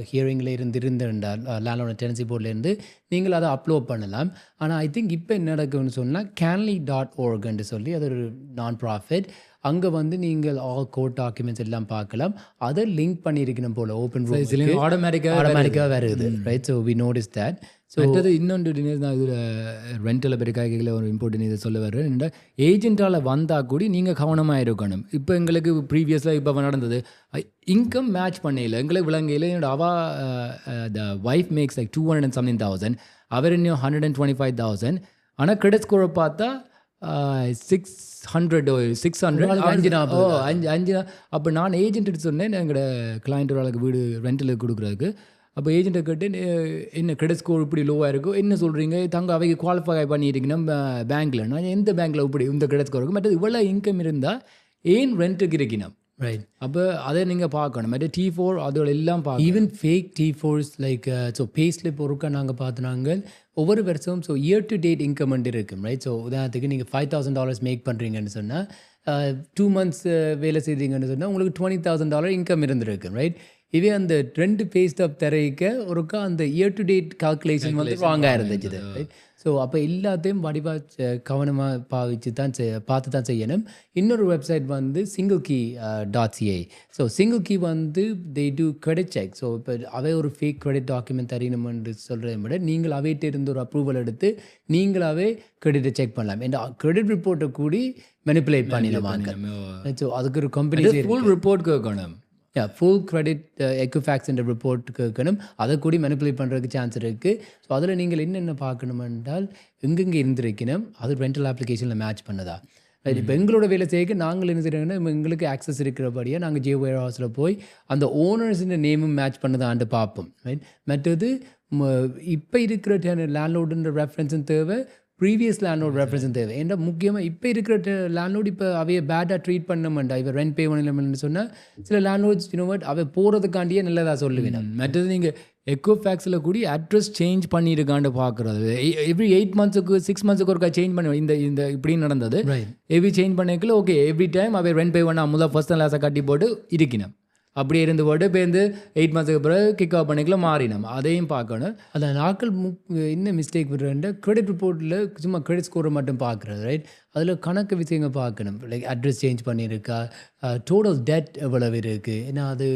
ஹியரிங்கில் இருந்திருந்தால் லேண்ட்லோர்ட் டெனன்சி போர்ட்லேருந்து நீங்கள் அதை அப்லோட் பண்ணலாம். ஆனால் ஐ திங்க் இப்போ என்ன நடக்குதுன்னு சொன்னால் canley.org சொல்லி அது ஒரு நான் ப்ராஃபிட். அங்கே வந்து நீங்கள் ஆல் கோர்ட் டாக்குமெண்ட்ஸ் எல்லாம் பார்க்கலாம். அதை லிங்க் பண்ணியிருக்கணும் போல் ஓப்பன் ரூம் ஆட்டோமேட்டிக்காக வருது, right. So we notice that. So அடுத்தது இன்னொன்று நான் இதில் ரெண்டலில் பெருக்காய்களில் ஒரு இம்பார்ட்டன் இதை சொல்ல வர்றேன். என்னென்னா ஏஜென்ட்டால் வந்தால் கூடி நீங்கள் கவனமாக இருக்கணும். இப்போ எங்களுக்கு ப்ரீவியஸில் இப்போ நடந்தது இன்கம் மேட்ச் பண்ணையில் எங்களுக்கு விளங்கையில் என்னோட the wife makes like 200 and something thousand, அவர் இன்னும் 125,000. ஆனால் கிரெடிட் ஸ்கோரை பார்த்தா 600 5. அப்போ நான் ஏஜென்ட்டு சொன்னேன் எங்களோட கிளைண்ட் ஒரு ஆளுக்கு வீடு ரெண்டலுக்கு கொடுக்குறதுக்கு. அப்போ ஏஜென்ட்டை கேட்டு என்ன கிரெடிட் ஸ்கோர் இப்படி லோவாக இருக்கும், என்ன சொல்கிறீங்க தங்க அவைக்கு குவாலிஃபை பண்ணியிருக்கீங்கன்னா பேங்க்கில். நான் எந்த பேங்க்கில் இப்படி இந்த கிரெடிட் ஸ்கோர் இருக்கும், மற்றது இவ்வளோ இன்கம் இருந்தால் ஏன் ரெண்ட்டுக்கு இருக்கணும், ரைட். அப்போ அதை நீங்கள் பார்க்கணும். மற்ற T4 அதோட எல்லாம் பார்க்கணும். Even fake T4s like so pay slip ஒருக்கா நாங்கள் பார்த்துனாங்க ஒவ்வொரு வருஷமும். So year to date income இருக்கும், ரைட். ஸோ உதாரணத்துக்கு நீங்கள் $5,000 மேக் பண்ணுறீங்கன்னு சொன்னால் 2 months வேலை செய்கிறீங்கன்னு சொன்னால் உங்களுக்கு $20,000 இன்கம் இருந்திருக்கு, ரைட். இதே அந்த 2 பே ஸ்லிப் தரைக்க ஒருக்கா அந்த இயர் டு டேட் கால்குலேஷன் வந்து ராங்காக இருந்துச்சு, ரைட். ஸோ அப்போ எல்லாத்தையும் வடிவாக கவனமாக பார்த்து தான் செய்யணும். இன்னொரு வெப்சைட் வந்து singleKey.ca. ஸோ single-key வந்து they do credit check. So இப்போ அவை ஒரு ஃபேக் கிரெடிட் டாக்குமெண்ட் தரணுமென்று சொல்கிறத விட நீங்கள் அவைகிட்ட இருந்து ஒரு அப்ரூவல் எடுத்து நீங்களாவே கிரெடிட்டை செக் பண்ணலாம். இந்த கிரெடிட் ரிப்போர்ட்டை கூடி மெனிப்புலேட் பண்ணிடலாம். ஸோ அதுக்கு ஒரு கம்பெனி ஃபுல் ரிப்போர்ட் கேட்கணும். ஃபுல் கிரெடிட் எக்குஃபேக்ஸ் என்ற ரிப்போர்ட் கேட்கணும். அதை கூடி மெனிப்புலேட் பண்ணுறதுக்கு சான்ஸ் இருக்குது. ஸோ அதில் நீங்கள் என்னென்ன பார்க்கணும் என்றால் எங்கெங்கே இருந்திருக்கணும், அது ரெண்டல் அப்ளிகேஷனில் மேட்ச் பண்ணதா. இப்போ எங்களோட வேலை செய்ய நாங்கள் என்ன செய்யறோம்னா எங்களுக்கு ஆக்சஸ் இருக்கிறபடியாக நாங்கள் ஜியோ வேர் ஹவுஸில் போய் அந்த ஓனர்ஸின் நேமும் மேட்ச் பண்ணதான்ட்டு பார்ப்போம், ரைட். மற்றது இப்போ இருக்கிற லேண்ட்லோர்டுன்ற ரெஃபரன்ஸும் தேவை, ப்ரீவியஸ் லேண்ட்லோர்ட் ரெஃபரன்ஸும் தேவை. ஏன்னா முக்கியமாக இப்போ இருக்கிற லேண்ட்லோர்டு இப்போ அவைய பேடாக ட்ரீட் பண்ண மாட்டா. இப்போ ரெண்ட் பே பண்ணலன்னு சொன்னால் சில லேண்ட்லோர்ட்ஸ் யூனோவட் அவை போகிறதுக்காண்டியே நல்லதாக சொல்லுவேன். மற்றது நீங்கள் எக்கோஃபேக்ஸில் கூடி அட்ரஸ் சேஞ்ச் பண்ணியிருக்காண்டு பார்க்குறது. எவ்ரி 8 months 6 months ஒருக்கா சேஞ்ச் பண்ணி இந்த இப்படி நடந்தது. எவ்ரி சேஞ்ச் பண்ணிக்கல ஓகே, எவ்ரி டைம் அவை ரெண்ட் பே பண்ணால் முதல் ஃபர்ஸ்ட் லாஸை கட்டி போட்டு இருக்கணும். அப்படியே இருந்து போட்டு இப்போ 8 months பிறகு கிக் ஆஃப் பண்ணிக்கலாம் மாறினோம். அதையும் பார்க்கணும். அந்த நாட்கள் என்ன மிஸ்டேக் பண்ணுறேன், கிரெடிட் ரிப்போர்ட்டில் சும்மா கிரெடிட் ஸ்கோரை மட்டும் பார்க்குறது, ரைட். அதில் கணக்கு விஷயங்கள் பார்க்கணும். லைக் அட்ரஸ் சேஞ்ச் பண்ணியிருக்கா, டோட்டல் டெட் எவ்வளவு இருக்குது, ஏன்னா அது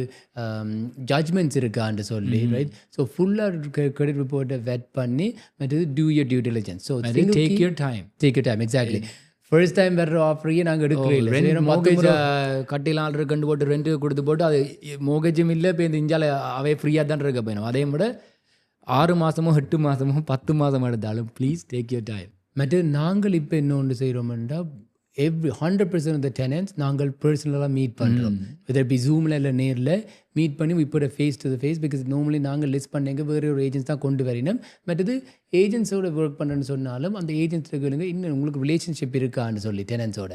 ஜட்ஜ்மெண்ட்ஸ் இருக்கான்னு சொல்லி, ரைட். ஸோ ஃபுல்லாக கிரெடிட் ரிப்போர்ட்டை வெட் பண்ணி மற்றது do your due diligence. So take your time exactly. First time வர்ற ஆஃபரையே நாங்கள் எடுக்கிறோம். மோகேஜ் கட்டிலாம் கண்டு போட்டு ரெண்ட் கொடுத்து போட்டு அது மோகேஜும் இல்லை. இப்போ இந்த இந்தியாவில் அவை ஃப்ரீயாக தான் இருக்க போயிடும். அதே விட 6 மாதமோ 8 மாதமோ 10 மாதம் எடுத்தாலும் ப்ளீஸ் டேக் யூர் டைம். மற்ற நாங்கள் இப்போ இன்னொன்று செய்கிறோம்னா எவ்ரி 100% ஆஃப் த டெனன்ட்ஸ் நாங்கள் பர்சனலாக மீட் பண்ணுறோம். இதர் பி ஜூமில் இல்லை நேரில் மீட் பண்ணி இப்போ face to the face. Because normally நாங்கள் லிஸ்ட் பண்ணிங்க வேறு ஒரு ஏஜென்ட்ஸ் தான் கொண்டு வரணும். மற்றது ஏஜென்ட்ஸோட ஒர்க் பண்ணுறேன்னு சொன்னாலும் அந்த ஏஜென்ட்ஸில் கேளுங்க இன்னும் உங்களுக்கு ரிலேஷன்ஷிப் இருக்கான்னு சொல்லி டெனன்ட்ஸோட,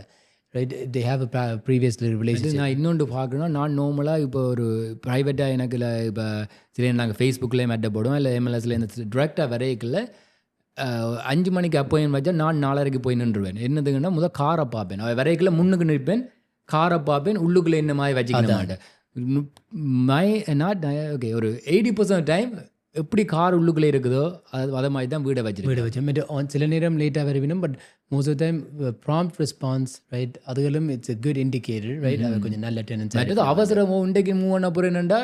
right. They have a previous relationship. நான் இன்னொன்று பார்க்கணும், நான் நார்மலாக இப்போ ஒரு ப்ரைவேட்டாக எனக்கு இல்லை இப்போ சரி நாங்கள் ஃபேஸ்புக்கில் மெட்ட போடுவோம் இல்லை எம்எல்எஸில் இந்த டிரெக்டாக வரையக்கில் 5 மணிக்கு அப்பாயின்மெண்ட் வச்சா நான் 4:30 போய் நின்றுவேன். என்னதுங்கன்னா முதல் காரை பார்ப்பேன். வரைக்கில் முன்னுக்கு நிற்பேன், காரை பார்ப்பேன், உள்ளுக்குள்ளே என்ன மாதிரி வச்சுக்க மாட்டேன். ஓகே ஒரு 80% டைம் எப்படி கார் உள்ளுக்குள்ளே இருக்குதோ அதை மாதிரி தான் வீடை வச்சிருக்கு. வீடு வச்சு பட் சில நேரம் லேட்டாக வருவினோம் but most of time prompt response right அதுகளும் it's a good indicator right அது கொஞ்சம் நல்ல டெனன்ஸ். மற்றது அவசரம் இன்றைக்கு மூவ் பண்ண போகிறேன்டா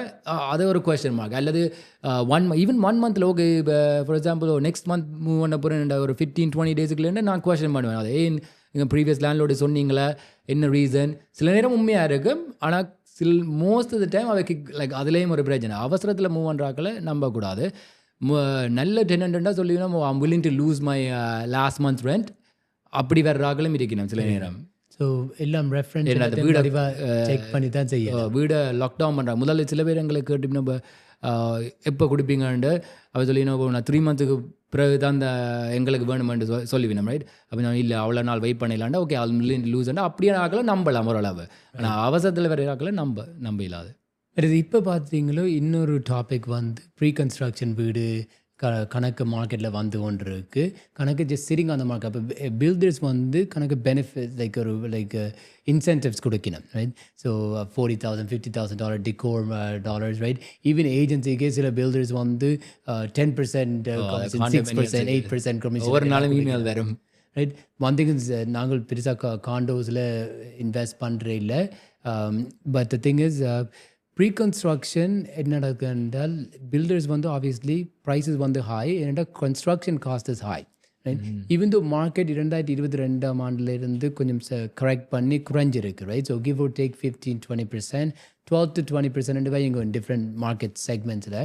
அது ஒரு கொஸ்டின் மார்க். அல்லது ஈவன் 1 மந்தில் ஓகே இப்போ for example next month move பண்ண போகிறேன்டா ஒரு 15-20 டேஸுக்குள்ளே நான் கொஸ்டின் பண்ணுவேன். அது ஏன் எங்கள் ப்ரீவியஸ் லேண்ட்லோடு சொன்னீங்களா என்ன ரீசன். சில நேரம் உண்மையாக இருக்கும் ஆனால் மோஸ்ட் ஆஃப் த டைம் அவைக்கு லைக் அதுலேயும் ஒரு பிரச்சனை. அவசரத்தில் மூவ் பண்ணுறாக்களை நம்பக்கூடாது. நல்ல டெனண்ட்டாக சொல்லிங்கன்னா I'm willing to lose my last month rent அப்படி வர்றாக்களும் இருக்கணும் சில நேரம். ஸோ எல்லாம் ரெஃபரன்ஸ் வீடை செக் பண்ணி தான் செய்யும். வீடை லாக்டவுன் பண்ணுறாங்க. முதல்ல சில பேர் எங்களுக்கு கேட்டு நம்ம எப்போ கொடுப்பீங்கன்ட்டு அவர் சொல்லி நான் 3 மந்த்துக்கு பிறகு தான் அந்த எங்களுக்கு வேணுமென்று சொல்லிவினோம் ரைட். அப்போ நான் இல்லை அவ்வளோ நாள் வெயிட் பண்ணிடலாண்டா ஓகே அது லூஸ்ண்டா அப்படியே ஆக்கல நம்பலாம் ஓரளவு. ஆனால் அவசரத்தில் வேறு ஆக்கல நம்ப இல்லாது. இப்போ பார்த்தீங்களோ இன்னொரு டாபிக் வந்து ப்ரீகன்ஸ்ட்ரக்ஷன் வீடு கணக்கு மார்க்கெட்டில் வந்து கொண்டு இருக்குது. கணக்கு ஜஸ்ட் சிரிங் அந்த மார்க்கெட். அப்போ பில்டர்ஸ் வந்து கணக்கு பெனிஃபிட் லைக் இன்சென்டிவ்ஸ் கொடுக்கணும் ரைட். ஸோ $40,000 $50,000 டிகோர் டாலர்ஸ் ரைட். ஈவன் ஏஜென்சிக்கே சில பில்டர்ஸ் வந்து 10% 6% 8% கமிஷன் ஒவ்வொரு நாளும் இமெயில் வரும் ரைட். ஒன் திங் இஸ் நாங்கள் பெருசாக காண்டோஸில் இன்வெஸ்ட் பண்ணுற இல்லை. பட் த திங் இஸ் ப்ரீகன்ஸ்ட்ரக்ஷன் என்ன நடக்குதுன்றால் பில்டர்ஸ் வந்து ஆப்வியஸ்லி ப்ரைஸஸ் வந்து ஹாய் ஏன்னா construction cost is hi right. Even though market 2022 ஆண்டிலிருந்து கொஞ்சம் கரெக்ட் பண்ணி குறைஞ்சிருக்கு right. So give or take 15-20% 12-20% வைங்க டிஃப்ரெண்ட் மார்க்கெட் செக்மெண்ட்ஸில்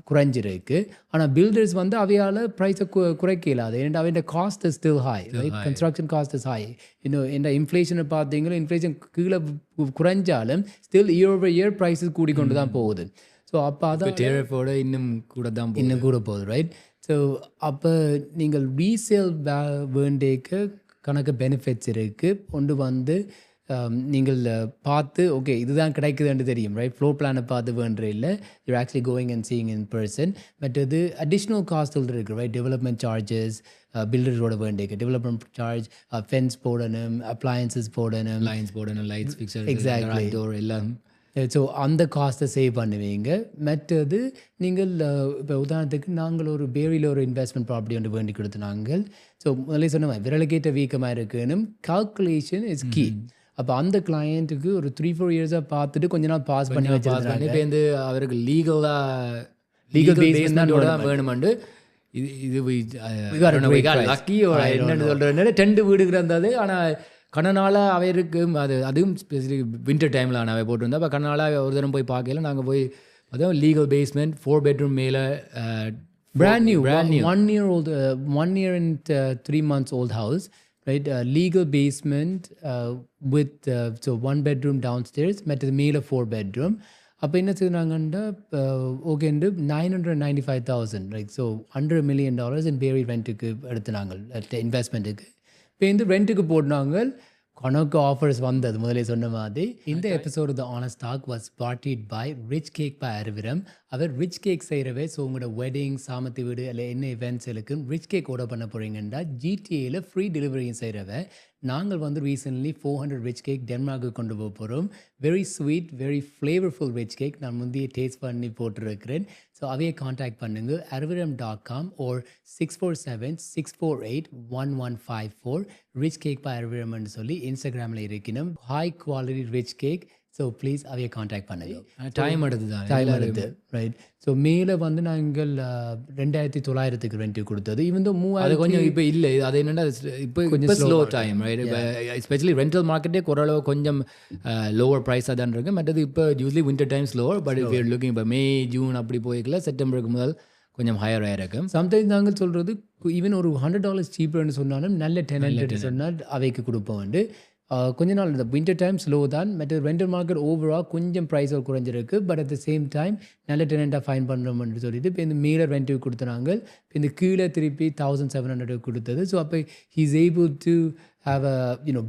குறைஞ்சிருக்கு. ஆனால் பில்டர்ஸ் வந்து அவையால் ப்ரைஸை குறைக்க இல்லாது ஏன்னா அவையோட cost is still high right. Construction cost is high. இன்னும் என்ன இன்ஃப்ளேஷனை பார்த்தீங்கன்னா இன்ஃப்ளேஷன் கீழே குறைஞ்சாலும் still year over year prices கூடிக்கொண்டு தான் போகுது. ஸோ அப்போ அதான் டேரிஃபோட இன்னும் கூட போகுது ரைட். ஸோ அப்போ நீங்கள் ரீசேல் வேண்டேக்கு கணக்கு பெனிஃபிட்ஸ் இருக்குது. கொண்டு வந்து நீங்கள் பார்த்து ஓகே இதுதான் கிடைக்குதுன்னு தெரியும் ரைட். ஃப்ளோர் பிளானை பார்த்து வேண்ட இல்லை your actually going and seeing in person. But இது அடிஷ்னல் காஸ்ட்டில் இருக்குது ரைட். டெவலப்மெண்ட் சார்ஜஸ் பில்டரோட வேண்டிய டெவலப்மெண்ட் சார்ஜ் ஃபென்ஸ் போடணும் அப்ளையன்சஸ் போடணும் லைட்ஸ் ஃபிக்சர் எக்ஸாக்ட்லி எல்லாம். ஸோ அந்த காஸ்ட்டை சேவ் பண்ணுவீங்க. மற்றது நீங்கள் இப்போ உதாரணத்துக்கு நாங்கள் ஒரு பேரியில் ஒரு இன்வெஸ்ட்மெண்ட் ப்ராப்பர்ட்டி ஒன்று வேண்டி கொடுத்து நாங்கள் ஸோ முதல்ல சொன்ன மாதிரி விரலுக்கேற்ற வீக்கமாக இருக்குன்னு கால்குலேஷன் இஸ் கீ. அப்போ அந்த கிளையண்ட்டுக்கு ஒரு 3-4 இயர்ஸாக பார்த்துட்டு கொஞ்ச நாள் பாஸ் பண்ணி வச்சுருக்காங்க. இப்போ வந்து அவருக்கு லீகல் பேஸ்மெண்ட்டோட தான் வேணுமெண்டு இது லக்கியோட என்னென்னு சொல்கிறேன் 2 வீடுக்கு இருந்தது. ஆனால் கண்ணனால அவைருக்கு அதுவும் ஸ்பெசிஃபிக் வின்டர் டைமில் நான் அவை போட்டிருந்தேன். அப்போ கண்ணனால ஒரு தரம் போய் பார்க்கல நாங்கள் போய் அதுவும் லீகல் பேஸ்மெண்ட் 4 bedroom மேலே brand new 1 year old 1 year and 3 months old house right. Legal basement with so 1 bedroom downstairs மற்றது மேலே 4 bedroom. அப்போ என்ன செய்தாங்கன்னா ஓகேண்டு 995,000 ரைட். ஸோ $100 million in பேரி ரெண்ட்டுக்கு எடுத்துனாங்க இன்வெஸ்ட்மெண்ட்டுக்கு. இப்போ இந்த ரெண்ட்டுக்கு போட்டாங்க கணக்கு ஆஃபர்ஸ் வந்தது முதலே சொன்ன மாதிரி. இந்த episode the honest talk was partnered by rich cake by Araviram. அவர் ரிச் கேக் செய்கிறவே ஸோ உங்களோட வெட்டிங் சாமத்தி வீடு இல்லை என்ன இவெண்ட்ஸ் இருக்கு ரிச் கேக் ஆர்டர் பண்ண போகிறீங்கன்னா ஜிடிஏயில் ஃப்ரீ டெலிவரியும் செய்கிறவ. நாங்கள் வந்து ரீசென்ட்லி 400 ரிச் கேக் டென்மார்க்கு கொண்டு போக போகிறோம். Very sweet very flavourful rich cake நான் முந்தைய டேஸ்ட் பண்ணி போட்டுருக்கிறேன். ஸோ அவையை காண்டாக்ட் பண்ணுங்கள் araviram.com or 647-648-1154 rich cake by அரவிரம்னு சொல்லி இன்ஸ்டாகிராமில் இருக்கணும். High quality rich cake. So please அவையை காண்டாக்ட் பண்ணுங்க. டைம் எடுத்து ரைட். ஸோ மேலே வந்து நாங்கள் 2,900 ரெண்ட்டு கொடுத்தது இவன் தான் 3,000 கொஞ்சம் இப்போ இல்லை. அது என்னென்னா இப்போ கொஞ்சம் ஸ்லோ டைம் ரைட். இப்போ எஸ்பெஷலி ரெண்டல் மார்க்கெட்டே ஓரளவு கொஞ்சம் லோவர் ப்ரைஸாக தான் இருக்குது. மற்றது இப்போ usually winter time slower. But இப்போ லுக்கிங் இப்போ மே ஜூன் அப்படி போய்க்கல செப்டம்பருக்கு முதல் கொஞ்சம் ஹையர் ஆகிருக்கும். சம்டைம்ஸ் நாங்கள் சொல்கிறது ஈவன் ஒரு $100 சீப்பர்னு சொன்னாலும் நல்ல டெனன்ட் சொன்னால் அவைக்கு கொடுப்போம் வந்து கொஞ்ச நாள் இந்த வின்டர் டைம் ஸ்லோ தான். மற்ற ரெண்டல் மார்க்கெட் ஓவரால் கொஞ்சம் ப்ரைஸ் குறைஞ்சிருக்கு. But at the same time நல்ல டெனண்ட்டாக ஃபைன் பண்ணுறோம்னு சொல்லிட்டு இப்போ இந்த மேலே ரெண்ட்டுக்கு கொடுத்துனாங்க. இப்போ இந்த கீழே திருப்பி 1,700 கொடுத்தது. ஸோ அப்போ he's able to have a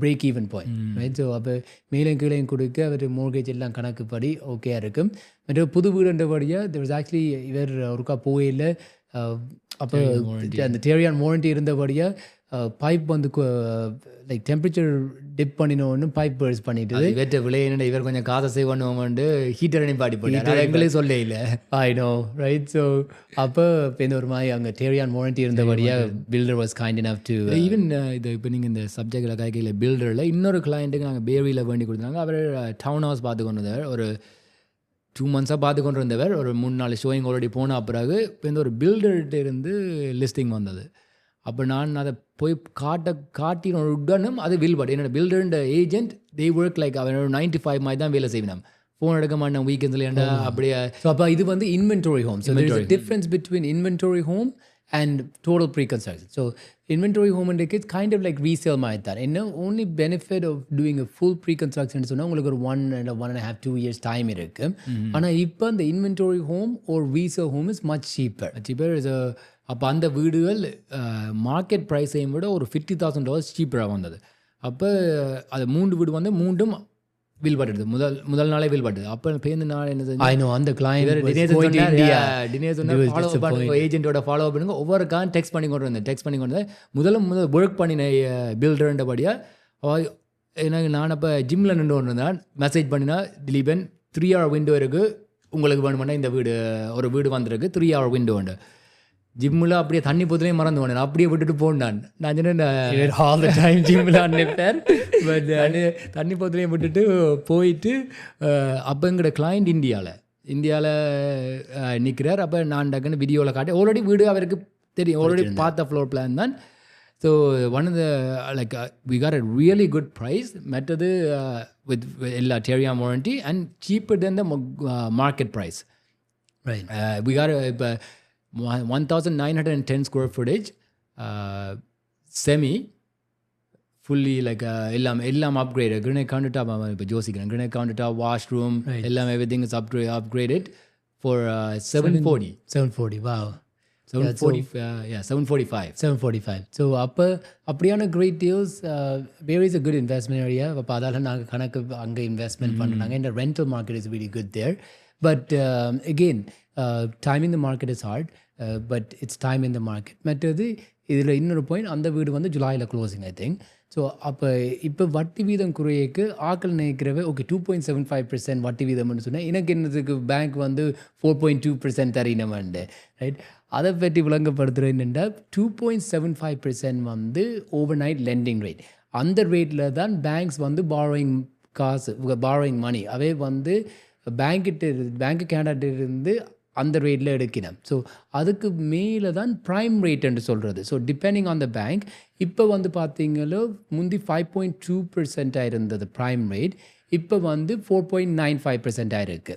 break even point right. So அப்போ மேலும் கீழேயும் கொடுக்க அவர் மோர்கேஜ் எல்லாம் கணக்குப்படி ஓகேயா இருக்கும். மற்ற புது வீடுன்றபடியாக there was actually இவர் ஒருக்கா போயில அப்போ அந்த டேரியான் வாரண்டி இருந்தபடியாக பைப் வந்து லைக் டெம்பரேச்சர் டிப் பண்ணினோன்னு பைப் பர்ஸ் பண்ணிட்டு இவற்ற விலை என்னடா இவர் கொஞ்சம் காசை சேவ் பண்ணுவோம்ட்டு ஹீட்டர் பாடி போட்டார் எங்களே சொல்ல இல்லை ஐ நோ ரைட் ஸோ அப்போ இப்போ இந்த ஒரு மாதிரி அங்கே டேரியான் வாரண்டி இருந்தபடியாக builder was kind enough to even இது இப்போ நீங்கள் இந்த சப்ஜெக்டில் கைக்கையில் பில்டரில் இன்னொரு கிளைண்ட்டுக்கு நாங்கள் பேரியில் வேண்டி கொடுத்தாங்க அவர் டவுன் ஹவுஸ் பார்த்து கொண்டு வந்தார் ஒரு 2 months பார்த்து கொண்டு இருந்தவர் ஒரு 3-4 ஷோயிங் ஆல்ரெடி போன பிறகு இப்போ இந்த ஒரு பில்டர்கிட்ட இருந்து லிஸ்டிங் வந்தது அப்போ நான் அதை போய் காட்டின உடனும் அது வில்பட் என்னோட பில்டர்ன்ற ஏஜென்ட் தே ஒர்க் லைக் அவன் 95 மாதிரி தான் வேலை செய்வேன் ஃபோன் எடுக்க மாட்டேன் வீக்கெண்ட்ஸில் ஏன்டா அப்படியே ஸோ அப்போ இது வந்து inventory home so there is difference between inventory home and total pre-construction. So inventory home indicates kind of like resale மாதிரி தான் என்ன only benefit of doing a full pre-construction சொன்னால் உங்களுக்கு ஒரு 1.5 2 years time இருக்கு ஆனால் இப்போ அந்த inventory home or resale home is much cheaper. is a அப்போ அந்த வீடுகள் மார்க்கெட் ப்ரைஸையும் விட ஒரு $50,000 சீப்பராக வந்தது அப்போ அது 3 வீடு வந்து மூண்டும் வில் பட்டுது முதல் நாளே வில் பட்டுது அப்போ பேருந்து நாள் என்ன ஐ நோ அந்த கிளைண்ட் ஏஜென்ட்டோட ஃபாலோ பண்ணுங்க ஒவ்வொரு கான் டெக்ஸ்ட் பண்ணி கொண்டு வந்தேன் முதல் ஒர்க் பண்ணின பில்டர்ன்றபடியாக எனக்கு நான் அப்போ ஜிம்மில் நின்று கொண்டு வந்தேன் மெசேஜ் பண்ணினா திலீபன் 3 hour விண்டோ இருக்குது உங்களுக்கு வேணுமென்னா இந்த ஒரு வீடு வந்திருக்கு 3 hour விண்டோ உண்டு ஜிம்மில் அப்படியே தண்ணி போத்துலேயே மறந்து போனேன் அப்படியே விட்டுட்டு போனேன் நான் சொன்னேன் ஆல் த டைம் ஜிம்மில் அன்னிப்பேர் பட் தண்ணி போத்துலேயே விட்டுட்டு போயிட்டு அப்போ எங்களோட கிளைண்ட் இந்தியாவில் நிற்கிறார் அப்போ நான் டக்குன்னு வீடியோவில் காட்டி ஆல்ரெடி வீடு அவருக்கு தெரியும் ஆல்ரெடி பார்த்த ஃப்ளோர் பிளான் தான் so one of the like we got a really good price மற்றது வித் எல்லா Tarion warranty and cheaper than the market price we got இப்போ 1,910 square footage semi fully like எல்லாம் upgraded granite countertop இப்போ யோசிக்கிறேன் granite countertop washroom எல்லாம் everything is upgraded for 740 wow 745 so அப்படியான great deals there is a good investment area அப்போ அதால நாங்கள் கணக்கு அங்கே இன்வெஸ்ட்மெண்ட் பண்ணுறாங்க இந்த rental market is really good there but again time in the market is hard but it's time in the market மற்றது இதில் இன்னொரு பாயிண்ட் அந்த வீடு வந்து ஜூலையில் க்ளோசிங் ஐ திங்க் ஸோ அப்போ இப்போ வட்டி வீதம் குறையக்கு ஆக்கள் நினைக்கிறவே ஓகே 2.75% வட்டி வீதம்னு சொன்னால் எனக்கு என்னதுக்கு பேங்க் வந்து 4.2% தரீனமாண்டு ரைட் அதை பற்றி விளங்கப்படுத்துகிறது என்னென்னா 2.75% வந்து ஓவர் நைட் லெண்டிங் ரேட் அந்த ரேட்டில் தான் பேங்க்ஸ் வந்து பாரோயிங் மணி அவே வந்து பேங்க்கு கேனடாட்டிலிருந்து அந்த ரேட்டில் எடுக்கணும் ஸோ அதுக்கு மேலே தான் ப்ரைம் ரேட்டுன்னு சொல்கிறது so depending on the bank இப்போ வந்து பார்த்தீங்களோ முந்தி 5.2% இருந்தது ப்ரைம் ரேட் இப்போ வந்து 4.95% ஆயிருக்கு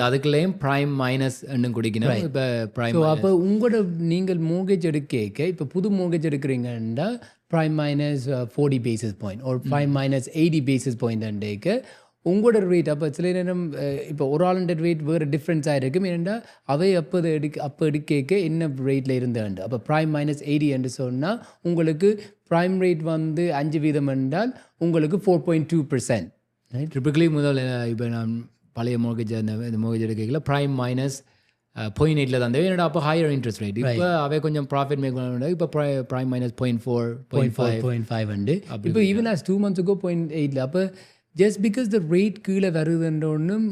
அதுக்குள்ளேயும் ப்ரைம் மைனஸ் இன்னும் குடிக்கணும் இப்போ ப்ரைம் ஸோ அப்போ உங்களோட நீங்கள் மோர்கேஜ் எடுக்க இப்போ புது மோர்கேஜ் எடுக்கிறீங்கன்னா ப்ரைம் மைனஸ் 40 basis point ஒரு ப்ரைம் மைனஸ் 80 basis point அண்டேக்கு உங்களோட ரேட் அப்போ சில நேரம் இப்போ ஒரு ஆளுண்ட ரேட் வேறு டிஃப்ரென்ஸாக இருக்கும் ஏன்னா அவை அப்போ எடுக்க என்ன ரேட்டில் இருந்தாண்டு அப்போ ப்ரைம் மைனஸ் 80 என்று சொன்னால் உங்களுக்கு ப்ரைம் ரேட் வந்து 5% என்றால் உங்களுக்கு 4.2% ட்ரிபிக்கலி முதல் இப்போ நான் பழைய மோர்கேஜ் இந்த மோர்கேஜ் எடுக்கல ப்ரைம் மைனஸ் 0.8 தான் என்னடா அப்போ ஹையர் இன்ட்ரெஸ்ட் ரேட் இப்போ அவை கொஞ்சம் ப்ராஃபிட் மேக் பண்ண இப்போ ப்ரைம் மைனஸ் 0.4 உண்டு இப்போ ஈவன் ஆஸ் 2 months ago 0.8 அப்போ ஜஸ்ட் பிகாஸ் த ரேட் கீழே வருதுன்றொன்னும்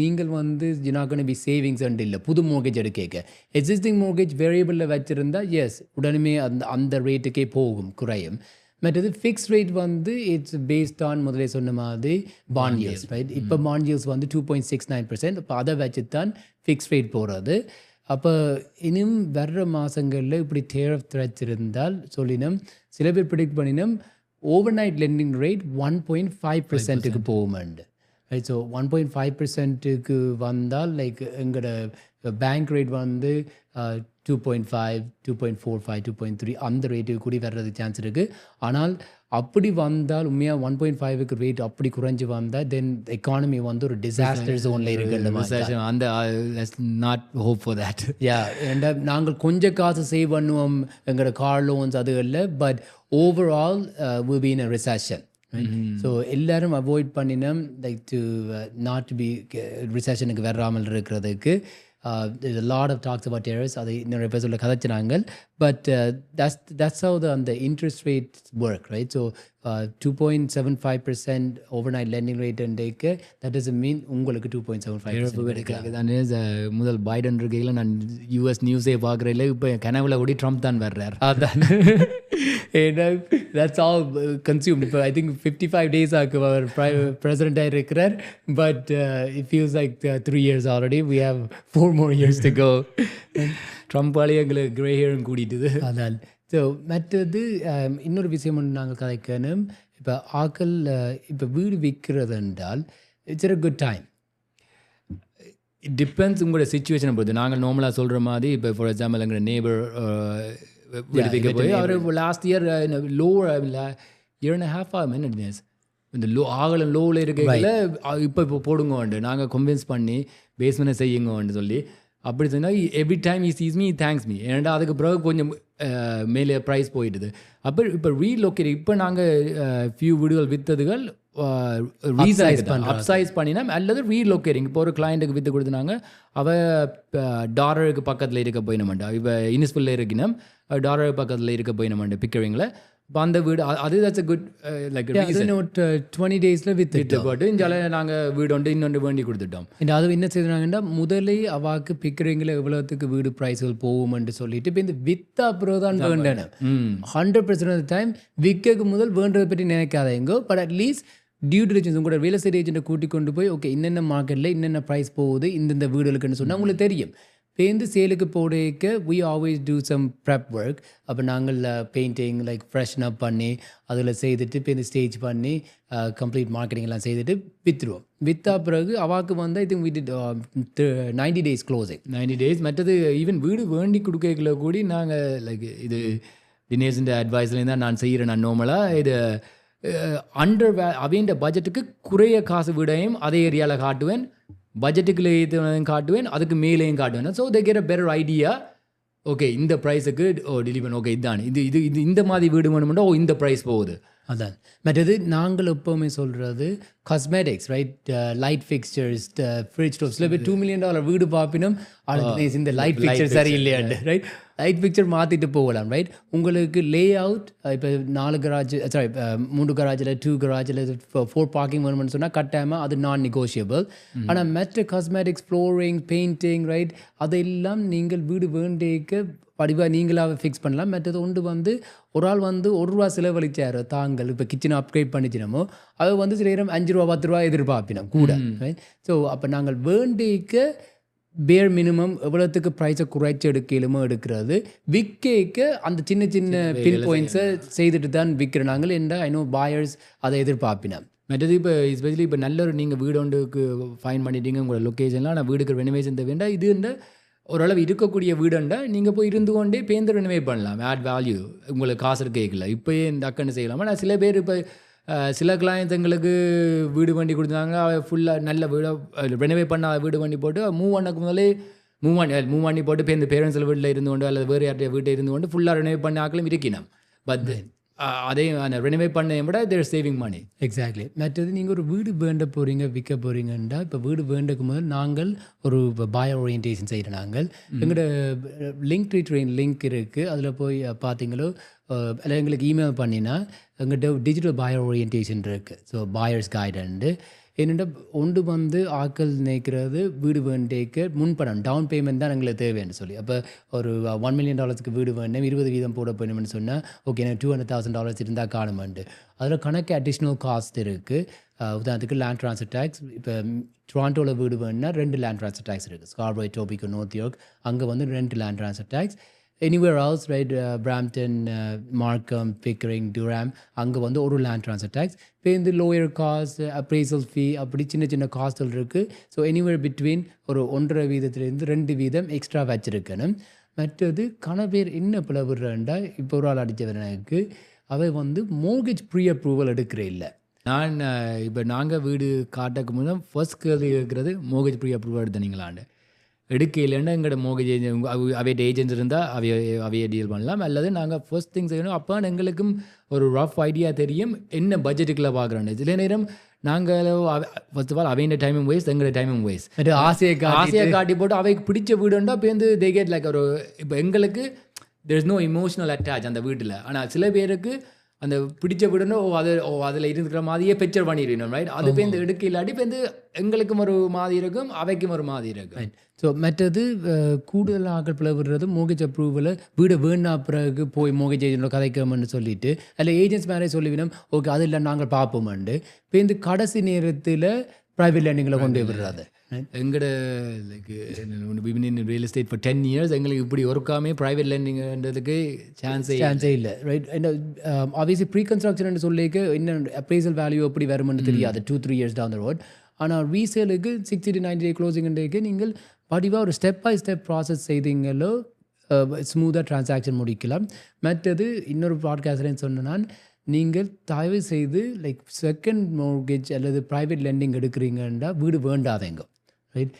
நீங்கள் வந்து ஜினாகன பி சேவிங்ஸ் அண்ட் இல்லை புது மோர்கேஜ் எடுக்க எக்ஸிஸ்டிங் மோர்கேஜ் வேரியபிளில் வச்சுருந்தா எஸ் உடனே அந்த ரேட்டுக்கே போகும் குறையும் மற்றது ஃபிக்ஸ் ரேட் வந்து இட்ஸ் பேஸ்ட் ஆன் முதலே சொன்ன மாதிரி பாண்ட் yields ரைட் இப்போ பாண்ட் yields வந்து 2.69% இப்போ அதை வச்சு தான் ஃபிக்ஸ் ரேட் போகிறது அப்போ இன்னும் வர்ற மாதங்களில் இப்படி டேரிஃப் த்ரெட்ஸ் இருந்தால் சொல்லினோம் சில பேர் ப்ரிடிக்ட் பண்ணினோம் ஓவர்நைட் லெண்டிங் ரேட் 1.5%க்கு போகுமாண்டு ரைட் ஸோ 1.5%க்கு வந்தால் லைக் எங்களோட பேங்க் ரேட் வந்து 2.5 2.45 2.3 அந்த ரேட்டுக்கு கூடி வர்றதுக்கு சான்ஸ் இருக்குது ஆனால் அப்படி வந்தால் உண்மையாக 1.5க்கு ரேட் அப்படி குறைஞ்சி வந்தால் தென் எக்கானமி வந்து ஒரு டிசாஸ்டர் ஜோனில் இருக்குது அந்த நாட் ஹோப் ஃபார் தேட் ஏன்னா நாங்கள் கொஞ்சம் காசு சேவ் பண்ணுவோம் எங்களோட கார் லோன்ஸ் அது இல்லை but overall will be in a recession so எல்லாரும் அவாய்ட் பண்ணினோம் லைக் டு நாட் பி ரிசெஷனுக்கு வராமல் இருக்கிறதுக்கு there's a lot of talks about tariffs. அதை இன்னொரு எபிசோடில் கதைச்சினாங்க. But that's how the interest rates work, right? So 2.75% overnight lending rate and that doesn't mean உங்களுக்கு 2.75% முதல் Biden இருக்கையில் நான் யூஎஸ் நியூஸே பார்க்குறேன். இப்போ கனவுல ஓடி ட்ரம்ப் தான் வர்றார். அதான் that's all consumed. இப்போ I think 55 days ஆக்கு அவர் பிரசிடென்ட்டாக இருக்கிறார். But it feels like 3 years already. We have 4 more years to go. ட்ரம்ப்பாலேயே எங்களுக்கு கிரே ஹேரும் கூட்டிட்டுது. அதான். ஸோ மற்றது இன்னொரு விஷயம் ஒன்று நாங்கள் கதைக்கணும். இப்போ ஆக்கள் இப்போ வீடு விற்கிறது என்றால் it's a good time. It depends உங்களோட சுச்சுவேஷனை பொறுத்து. நாங்கள் நார்மலாக சொல்கிற மாதிரி இப்போ ஃபார் எக்ஸாம்பிள் எங்களோட நேபர் வீடு விற்க போய் அவர் last year low year and half ஆகும் இந்த ஆகலம் லோவில் இருக்கிறதுல இப்போ போடுங்கோண்டு நாங்கள் கன்வின்ஸ் பண்ணி பேஸ்மெண்ட்டை செய்யுங்கோன்னு சொல்லி அப்படி சொன்னால் every time he sees me he thanks me. ஏன்னா அதுக்கு பிறகு கொஞ்சம் மேலே ப்ரைஸ் போயிடுது. அப்போ இப்போ ரீலொக்கேட் இப்போ நாங்கள் ஃபியூ வீடுகள் விற்றதுகள் அப்சைஸ் பண்ணினா அல்லது ரீலொக்கேட்டிங். இப்போ ஒரு கிளைண்ட்டுக்கு விற்று கொடுத்துனாங்க, அவள் டாலருக்கு பக்கத்தில் இருக்க போயினமாண்டா. இப்போ இனிஸ்பிளில் இருக்கணும், டாலருக்கு பக்கத்தில் இருக்க போயினமாண்டா பிக்கரிங்கில். இப்போ அந்த வீடு அது that's a good like 20 daysல with போட்டு இங்கே நாங்கள் வீடு ஒன்று இன்னொன்று வேண்டி கொடுத்துட்டோம். அது என்ன செய்தாங்கன்னா முதலே அவாக்கு பிக்கரிங்கில் எவ்வளோத்துக்கு வீடு ப்ரைஸ்கள் போகும்னு சொல்லிட்டு இப்போ இந்த வித்த அப்புறம் தான் வேண்டணும். 100% ஆஃப் த டைம் விற்கக்கு முதல் வேண்டதை பற்றி நினைக்காதேங்கோ. பட் அட்லீஸ்ட் டியூ டிலிஜென்ஸ் உங்களோட ரியல் எஸ்டேட் ஏஜென்ட்டை கூட்டி கொண்டு போய் ஓகே இன்னென்ன மார்க்கெட்டில் இன்னென்ன ப்ரைஸ் போகுது இந்த வீடுகளுக்குன்னு சொன்னால் உங்களுக்கு தெரியும். பேருந்து சேலுக்கு போடைக்க we always do some prep work. அப்போ நாங்கள் பெயிண்டிங் லைக் ஃப்ரெஷ்ன் அப் பண்ணி அதில் செய்துட்டு பேருந்து ஸ்டேஜ் பண்ணி கம்ப்ளீட் மார்க்கெட்டிங்லாம் செய்துட்டு விற்றுருவோம். விற்றா பிறகு அவாக்கு வந்து I think we did 90 days closing. 90 days. மற்றது ஈவன் வீடு வேண்டி கொடுக்கல கூடி நாங்கள் லைக் இது தினேஷின் அட்வைஸ்லேருந்து தான் நான் செய்கிறேன். நான் நார்மலாக இது அண்டர் அவைண்ட பட்ஜெட்டுக்கு குறைய காசு வீடையும் அதே ஏரியாவில் காட்டுவேன், பட்ஜெட்டுக்குள்ளே காட்டுவேன், அதுக்கு மேலேயும் காட்டுவேன். So they get a better idea. Okay இந்த ப்ரைஸுக்கு டெலிவரி ஓகே இதுதான் இது இந்த மாதிரி வீடு வேணும்னா இந்த ப்ரைஸ் போகுது. அதான். மற்றது நாங்கள் எப்போவுமே சொல்கிறது cosmetics right, light fixtures, fridge stove. சில பேர் $2 million வீடு பார்ப்பினும் இந்த லைட் ஃபிக்சர் சரியில்லையாண்டு ரைட். லைட் ஃபிக்சர் மாற்றிட்டு போகலாம் ரைட். உங்களுக்கு லே அவுட் இப்போ 4 கராஜ் 3 கராஜில் 2 கராஜில் 4 பார்க்கிங் வேணும்னு சொன்னால் கட்டாயமாக அது நான் நெகோஷியபிள். ஆனால் மற்ற காஸ்மெட்டிக்ஸ், ஃப்ளோரிங், பெயிண்டிங் ரைட் அதெல்லாம் நீங்கள் வீடு வேண்டிக்க படிவாக நீங்களாக ஃபிக்ஸ் பண்ணலாம். மற்றது ஒன்று வந்து ஒரு ஆள் வந்து $1 செலவழிச்சார் தாங்கள் இப்போ கிச்சனை அப்கிரேட் பண்ணிச்சினமோ அது வந்து சில நேரம் $5 $10 எதிர்பார்ப்பினோம் கூட. ஸோ அப்போ நாங்கள் வேண்டிக்க பேர் மினிமம் எவ்வளோத்துக்கு ப்ரைஸை குறைச்சி எடுக்கலுமோ எடுக்கிறது. விற்க அந்த சின்ன சின்ன பின் பாயிண்ட்ஸை செய்துட்டு தான் விற்கிறோம் நாங்கள். என்ற ஐ நோ பாயர்ஸ் அதை எதிர்பார்ப்பினோம். மற்றது இப்போ எஸ்பெஷலி இப்போ நல்ல ஒரு நீங்கள் வீடு ஒன்றுக்கு ஃபைன் பண்ணிட்டீங்க உங்களோட லொக்கேஷன்லாம் நான் வீடுக்கு ரெனோவேஷன் தேவைண்டா இதுன்ற ஓரளவு இருக்கக்கூடிய வீடுண்டா நீங்கள் போய் இருந்து கொண்டே பேருந்து ரெனோவேட் பண்ணலாம். ஆட் வேல்யூ உங்களுக்கு காசு கேட்கல இப்போயே இந்த அக்கன்னு செய்யலாமா. நான் சில பேர் இப்போ சில கிளையன்ஸ் எங்களுக்கு வீடு வண்டி கொடுத்தாங்க, ஃபுல்லாக நல்ல வீடை ரெனோவேட் பண்ண வீடு வண்டி போட்டு மூவ் பண்ணக்கு முதலே மூவ் பண்ணி போட்டு இப்போ இந்த பேரண்ட்ஸில் வீட்டில் இருந்து கொண்டு அல்லது வேறு யார்கிட்ட வீட்டை இருந்து கொண்டு ஃபுல்லாக ரெனோவேட் பண்ண ஆக்களும் இருக்கணும். பட் அதே ரெனோவேட் பண்ண விட தேர் சேவிங் மணி. எக்ஸாக்ட்லி. மற்றது நீங்கள் ஒரு வீடு வேண்ட போகிறீங்க விற்க போகிறீங்கன்னா இப்போ வீடு வேண்டக்கு முதல் நாங்கள் ஒரு பாயர் ஓரியன்டேஷன் செய்கிற நாங்கள் எங்களோட லிங்க் இருக்குது. அதில் போய் பார்த்தீங்களோ இல்லை எங்களுக்கு இமெயில் பண்ணினா எங்கள்கிட்ட டிஜிட்டல் பாயர் ஓரியன்டேஷன் இருக்குது. ஸோ பாயர்ஸ் கைடன்ட்டு என்னென்னா ஒன்று வந்து ஆக்கள் நினைக்கிறது வீடு வேண்டிக்க முன்பணம் டவுன் பேமெண்ட் தான் எங்களுக்கு தேவைன்னு சொல்லி. அப்போ ஒரு $1 million வீடு வேணும் 20% போட போயணும்னு சொன்னால் ஓகே எனக்கு $200,000 இருந்தால் காணுமெண்டு. அதில் கணக்கு அடிஷ்னல் காஸ்ட் இருக்குது. உதாரணத்துக்கு லேண்ட் ட்ரான்ஸ்ஃபர் டேக்ஸ். இப்போ டொராண்டோவில் வீடு வேணுன்னா 2 லேண்ட் ட்ரான்ஸ்ஃபர் டேக்ஸ் இருக்குது. ஸ்கார்பரோ, டோபிகோ, நார்த் யார்க் அங்கே வந்து 2 land transfer tax. anywhere else right, Brampton, Markham, Pickering, Durham அங்கே வந்து ஒரு லேண்ட் ட்ரான்ஸ்ஃபர் டேக்ஸ். இப்போ இந்த லோயர் காஸ்ட், அப்ரைசல் ஃபீ அப்படி சின்ன சின்ன காஸ்ட்கள் இருக்குது. ஸோ எனிவேர் பிட்வீன் ஒரு 1.5% 2% எக்ஸ்ட்ரா வச்சுருக்கணும். மற்றது கணபேர் என்ன பிளவுறேன்டா இப்போ ஒரு ஆள் அடித்தவனுக்கு அவை வந்து மோர்கேஜ் ப்ரீ அப்ரூவல் எடுக்கிற இல்லை. நான் இப்போ நாங்கள் வீடு காட்டக்கு முன்னே ஃபர்ஸ்ட் கேள்வி இருக்கிறது மோர்கேஜ் ப்ரீ அப்ரூவல் எடுத்தனீங்களாண்டு. எடுக்க இல்லைன்னா எங்களோட மோர்கேஜ் அவைய ஏஜென்ட்ஸ் இருந்தால் அவைய டீல் பண்ணலாம். அல்லது நாங்கள் ஃபர்ஸ்ட் திங் செய்யணும். அப்போ எங்களுக்கும் ஒரு ரஃப் ஐடியா தெரியும் என்ன பட்ஜெட்டுக்குள்ளே பார்க்குறோன்னு. சில நேரம் நாங்கள் ஃபர்ஸ்ட் ஆஃப் ஆல் அவைண்ட டைமும் வேஸ்ட் எங்களோட டைமும் வேஸ்ட். அது ஆசையை காட்டி போட்டு அவைக்கு பிடிச்ச வீடுண்டா இப்போ வந்து தே கெட் லைக் ஒரு இப்போ எங்களுக்கு there is no emotional attach அந்த வீட்டில். ஆனால் சில பேருக்கு அந்த பிடிச்ச வீடுன்னா அதில் இருக்கிற மாதிரியே பிக்சர் பண்ணிடணும் ரைட். அது இப்போ இந்த எடுக்க இல்லாட்டி இப்போ வந்து எங்களுக்கும் ஒரு மாதிரி இருக்கும் அவைக்கும் ஒரு மாதிரி இருக்கும். ஸோ மற்றது கூடுதல் ஆக்கள் பிளவுறது மோகேஜ் அப்ரூவல் வீடு வேணா பிறகு போய் மோகேஜ் ஏஜென்ட் கதைக்கோம்னு சொல்லிட்டு அதில் ஏஜென்ட்ஸ் மேரேஜ் சொல்லிவிடும் ஓகே அது இல்லை நாங்கள் பார்ப்போம்ண்டு இப்போ இந்த கடைசி நேரத்தில் ப்ரைவேட் லேண்டிங்கில் கொண்டு விடுறாது. எங்களோட like real estate for 10 years எங்களுக்கு இப்படி ஒர்க்காமே ப்ரைவேட் லேண்டிங்ன்றதுக்கு சான்ஸே இல்லை ரைட். ஆப்வியஸ்லி ப்ரீகன்ஸ்ட்ரக்ஷன் சொல்லிக்க இன்னும் அப்ரைசல் வேல்யூ எப்படி வரும்னு தெரியாது 2-3 years down the road. ஆனால் ரீசேலுக்கு 60 to 90 day க்ளோசிங்க்கு நீங்கள் படிவாக ஒரு ஸ்டெப் பை ஸ்டெப் ப்ராசஸ் செய்தீங்களோ ஸ்மூத்தாக ட்ரான்சாக்ஷன் முடிக்கலாம். மற்றது இன்னொரு பாட்காஸ்ட்லேன்னு சொன்னால் நீங்கள் தயவு செய்து லைக் செகண்ட் மோர்கேஜ் அல்லது ப்ரைவேட் லெண்டிங் எடுக்கிறீங்கன்னா வீடு வேண்டாதேங்க ரைட்.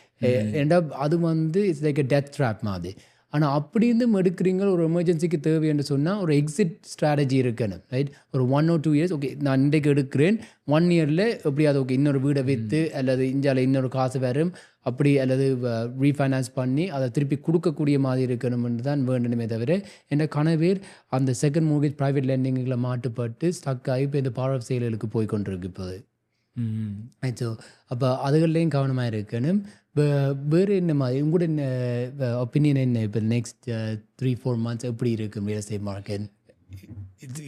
ஏண்டா அது வந்து it's like a death drop மாதிரி. ஆனால் அப்படி இருந்தும் எடுக்கிறீங்க ஒரு எமர்ஜென்சிக்கு தேவைன்னு சொன்னால் ஒரு எக்ஸிட் ஸ்ட்ராட்டஜி இருக்கணும் ரைட். ஒரு 1 or 2 years ஓகே நான் இன்றைக்கு எடுக்கிறேன் 1 yearல எப்படியாவது ஓகே இன்னொரு வீடை விற்று அல்லது இந்தியாவில் இன்னொரு காசு வரும் அப்படி அல்லது ரீஃபைனான்ஸ் பண்ணி அதை திருப்பி கொடுக்கக்கூடிய மாதிரி இருக்கணும்னு தான் வேண்டணுமே தவிர என்ன கனவேர் அந்த செகண்ட் மோர்கேஜ் ப்ரைவேட் லேண்டிங்கில் மாட்டுப்பட்டு ஸ்டக் ஆகி இப்போ இந்த பவர் ஆஃப் சேலுக்கு போய் கொண்டிருக்கு இப்போது. ஸோ அப்போ அதுகள்லேயும் கவனமாக இருக்கணும். வேறு என்ன மாதிரி உங்களோட ஒப்பீனியன் என்ன இப்போ நெக்ஸ்ட் 3-4 months எப்படி இருக்கும் ரியல் எஸ்டேட் மார்க்கெட்?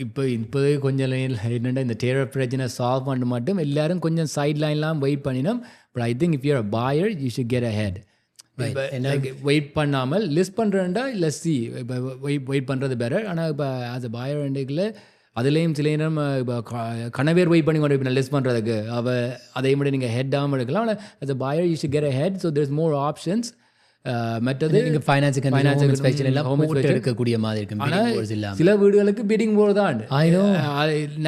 இப்போவே கொஞ்சம் என்னென்னா இந்த டேரஃப் பிரச்சனை சால்வ் பண்ண மட்டும் எல்லாரும் கொஞ்சம் சைட் லைன்லாம் வெயிட் பண்ணினோம். But I think if your a buyer you should get ahead. Wait பண்ணாமல் லிஸ்ட் பண்ணுறேன்டா இல்லை சி இப்போ வெயிட் பண்ணுறது பெட்டர். ஆனால் இப்போ ஆஸ் அ பாயர் வேண்டியதில் அதுலேயும் சில நேரம் இப்போ கனவேர் வெயிட் பண்ணி கொண்டு இப்போ லிஸ்ட் பண்ணுறதுக்கு அதே மட்டும் நீங்கள் ஹெட் ஆகாமல் எடுக்கலாம். ஆனால் as a buyer you should get ahead, so there's more options. மற்றது நீங்கள் ஃபைனான்ஸுக்கு எல்லாம் எடுக்கக்கூடிய மாதிரி இருக்கும். ஆனால் சில வீடுகளுக்கு பிடிங் போர் தான்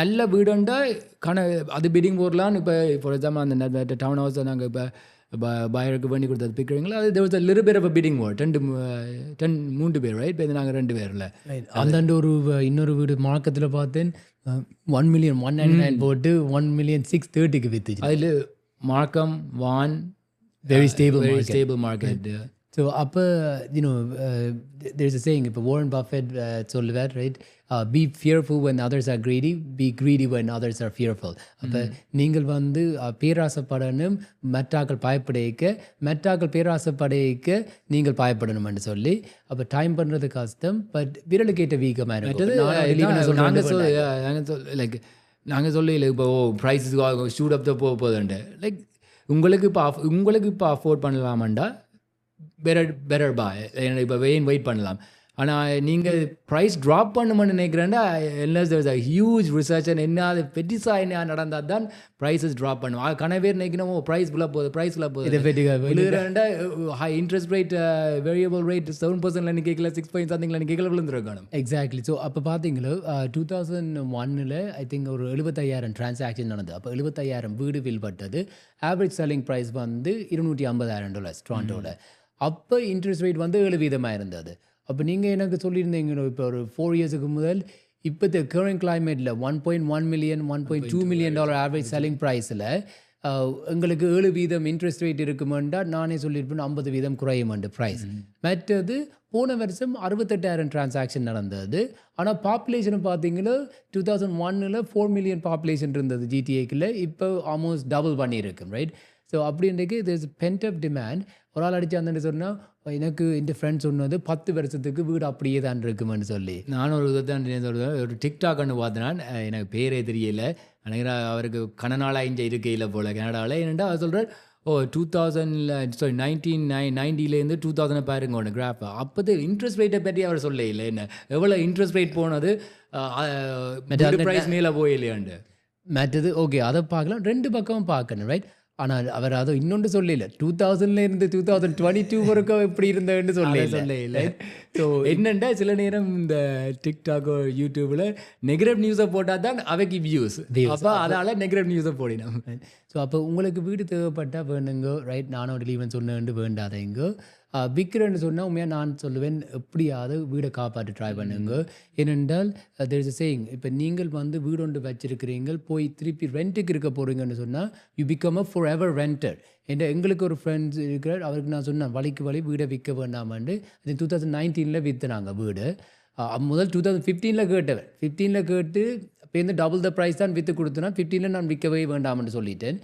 நல்ல வீடுண்டா அது பிடிங் போர்லான்னு. இப்போ ஃபார் எக்ஸாம்பிள் அந்த டவுன் ஹவுஸை நாங்கள் இப்போ பாயருக்கு பண்ணி கொடுத்தது பிக்கிறீங்களா அது there was a little bit of a bidding war 3 பேர் ரைட். இப்போ நாங்கள் 2 பேரில் அந்தாண்டு ஒரு இன்னொரு வீடு மார்க்கத்தில் பார்த்தேன் 1,199,000 போட்டு 1,630,000 வித்துச்சு. அதில் மார்க்கம் வான் very stable market. So அப்போ there's a saying இப்போ Warren Buffett சொல்லுவார் right, be fearful when others are greedy, be greedy when others are fearful. அப்போ நீங்கள் வந்து பேராசைப்படணும் மெட்டாக்கள் மெட்டாக்கள் பேராசைப்படைக்க நீங்கள் பயப்படணும்னு சொல்லி அப்போ டைம் பண்ணுறது கஷ்டம். பட் விரலுக்கேற்ற வீக்கமாக இருக்கும். நாங்கள் சொல்லி இப்போ ப்ரைஸ் ஷூட் அப் தான் போகுதுன்ட்டு லைக் உங்களுக்கு இப்போ அஃபோர்ட் பண்ணலாமாண்டா பெட்டர் பாய் இப்போ வெயிட் பண்ணலாம். ஆனால் நீங்கள் ப்ரைஸ் ட்ராப் பண்ணுமென்னு நினைக்கிறேன்டா எல்லாம் ஹியூஜ் ரிசர்ச் என்ன அது பெட்டிஸாக என்ன நடந்தால் தான் ப்ரைஸஸ் ட்ராப் பண்ணுவோம். கனவே நினைக்கணும் ப்ரைஸ் ஃபுல்லாக போகுது விழுகிறேன்டா high interest rate variable rate 7% கேட்கல 6 கேட்கல விழுந்துருக்கணும். எக்ஸாக்ட்லி. ஸோ அப்போ பார்த்தீங்களோ 2001 ஐ திங்க் ஒரு 75,000 டிரான்சாக்ஷன் நடந்தது. அப்போ 75,000 வீடு வில்பட்டது. ஆவரேஜ் செல்லிங் ப்ரைஸ் வந்து $250,000 டொரண்டோட. அப்போ இன்ட்ரெஸ்ட் ரேட் வந்து 7% இருந்தது. அப்போ நீங்கள் எனக்கு சொல்லியிருந்தீங்க இப்போ ஒரு 4 yearsக்கு முதல் இப்போ கரண்ட் கிளைமேட்டில் $1.1 million $1.2 million ஆவரேஜ் செல்லிங் ப்ரைஸில் எங்களுக்கு 7% இன்ட்ரெஸ்ட் ரேட் இருக்குமெண்டா நானே சொல்லியிருப்பேன் 50% குறையுமெண்டு ப்ரைஸ். மற்றது போன வருஷம் 68,000 டிரான்சாக்ஷன் நடந்தது. ஆனால் பாப்புலேஷனை பார்த்தீங்கன்னா 2001 4 million பாப்புலேஷன் இருந்தது ஜிடிஏக்குள்ள. இப்போ ஆல்மோஸ்ட் டபுள் பண்ணியிருக்கும் ரைட். ஸோ அப்படின்றக்கு there's pent-up demand. ஒரு ஆள் அடித்தாந்துட்டு சொன்னால் எனக்கு இந்த ஃப்ரெண்ட் சொன்னது 10 வருஷத்துக்கு வீடு அப்படியே தான் இருக்குமென்னு சொல்லி. நானும் ஒரு இதான் ஒரு டிக்டாக்னு பார்த்தேன். எனக்கு பேரே தெரியல. எனக்கு அவருக்கு கனநாளாக இங்கே இருக்கையில் போல் கனடாவில் என்னென்னா அவர் சொல்கிறார் 1990 2000 பாருங்க கிராஃப். அப்போது இன்ட்ரெஸ்ட் ரேட்டை பற்றி அவர் சொல்ல இல்லை என்ன எவ்வளோ இன்ட்ரெஸ்ட் ரேட் போனது ப்ரைஸ் மேலே போயில்லையாண்டு. மற்றது ஓகே அதை பார்க்கலாம், 2 பக்கமும் பார்க்கணும் ரைட். ஆனால் அவர் அதை இன்னொன்று சொல்லல 2000 2022 வரைக்கும் எப்படி இருந்தேன்னு சொல்லல. ஸோ என்னென்னா சில நேரம் இந்த டிக்டாக்கோ யூடியூப்பில் நெகட்டிவ் நியூஸை போட்டால் தான் அவைக்கு வியூஸ். அப்போ அதனால் நெகட்டிவ் நியூஸை போடினோம். ஸோ அப்போ உங்களுக்கு வீடு தேவைப்பட்டால் வேணுங்கோ ரைட். நானும் ஒரு லீவன் சொன்னேன்ட்டு வேண்டாதேங்கோ. விற்கிறேன்னு சொன்னால் உண்மையாக நான் சொல்லுவேன் எப்படியாவது வீடை காப்பாற்ற ட்ரை பண்ணுங்க. ஏனென்றால் தேர் இஸ் அ சேயிங், இப்போ நீங்கள் வந்து வீடு ஒன்று வச்சிருக்கிறீங்க, போய் திருப்பி ரெண்ட்டுக்கு இருக்க போகிறீங்கன்னு சொன்னால் you become a for ever rented. எங்களுக்கு ஒரு ஃப்ரெண்ட்ஸ் இருக்கிறார், அவருக்கு நான் சொன்னேன் வழிக்கு வழி வீடை விற்க வேண்டாமான்னு. அது 2019 விற்றுனாங்க வீடு. முதல் 2015 கேட்டவர், 15 கேட்டு பேருந்து டபுள் த ப்ரைஸ் தான் விற்று கொடுத்தனா, 15 நான் விற்கவே வேண்டாம்னு சொல்லிட்டேன்.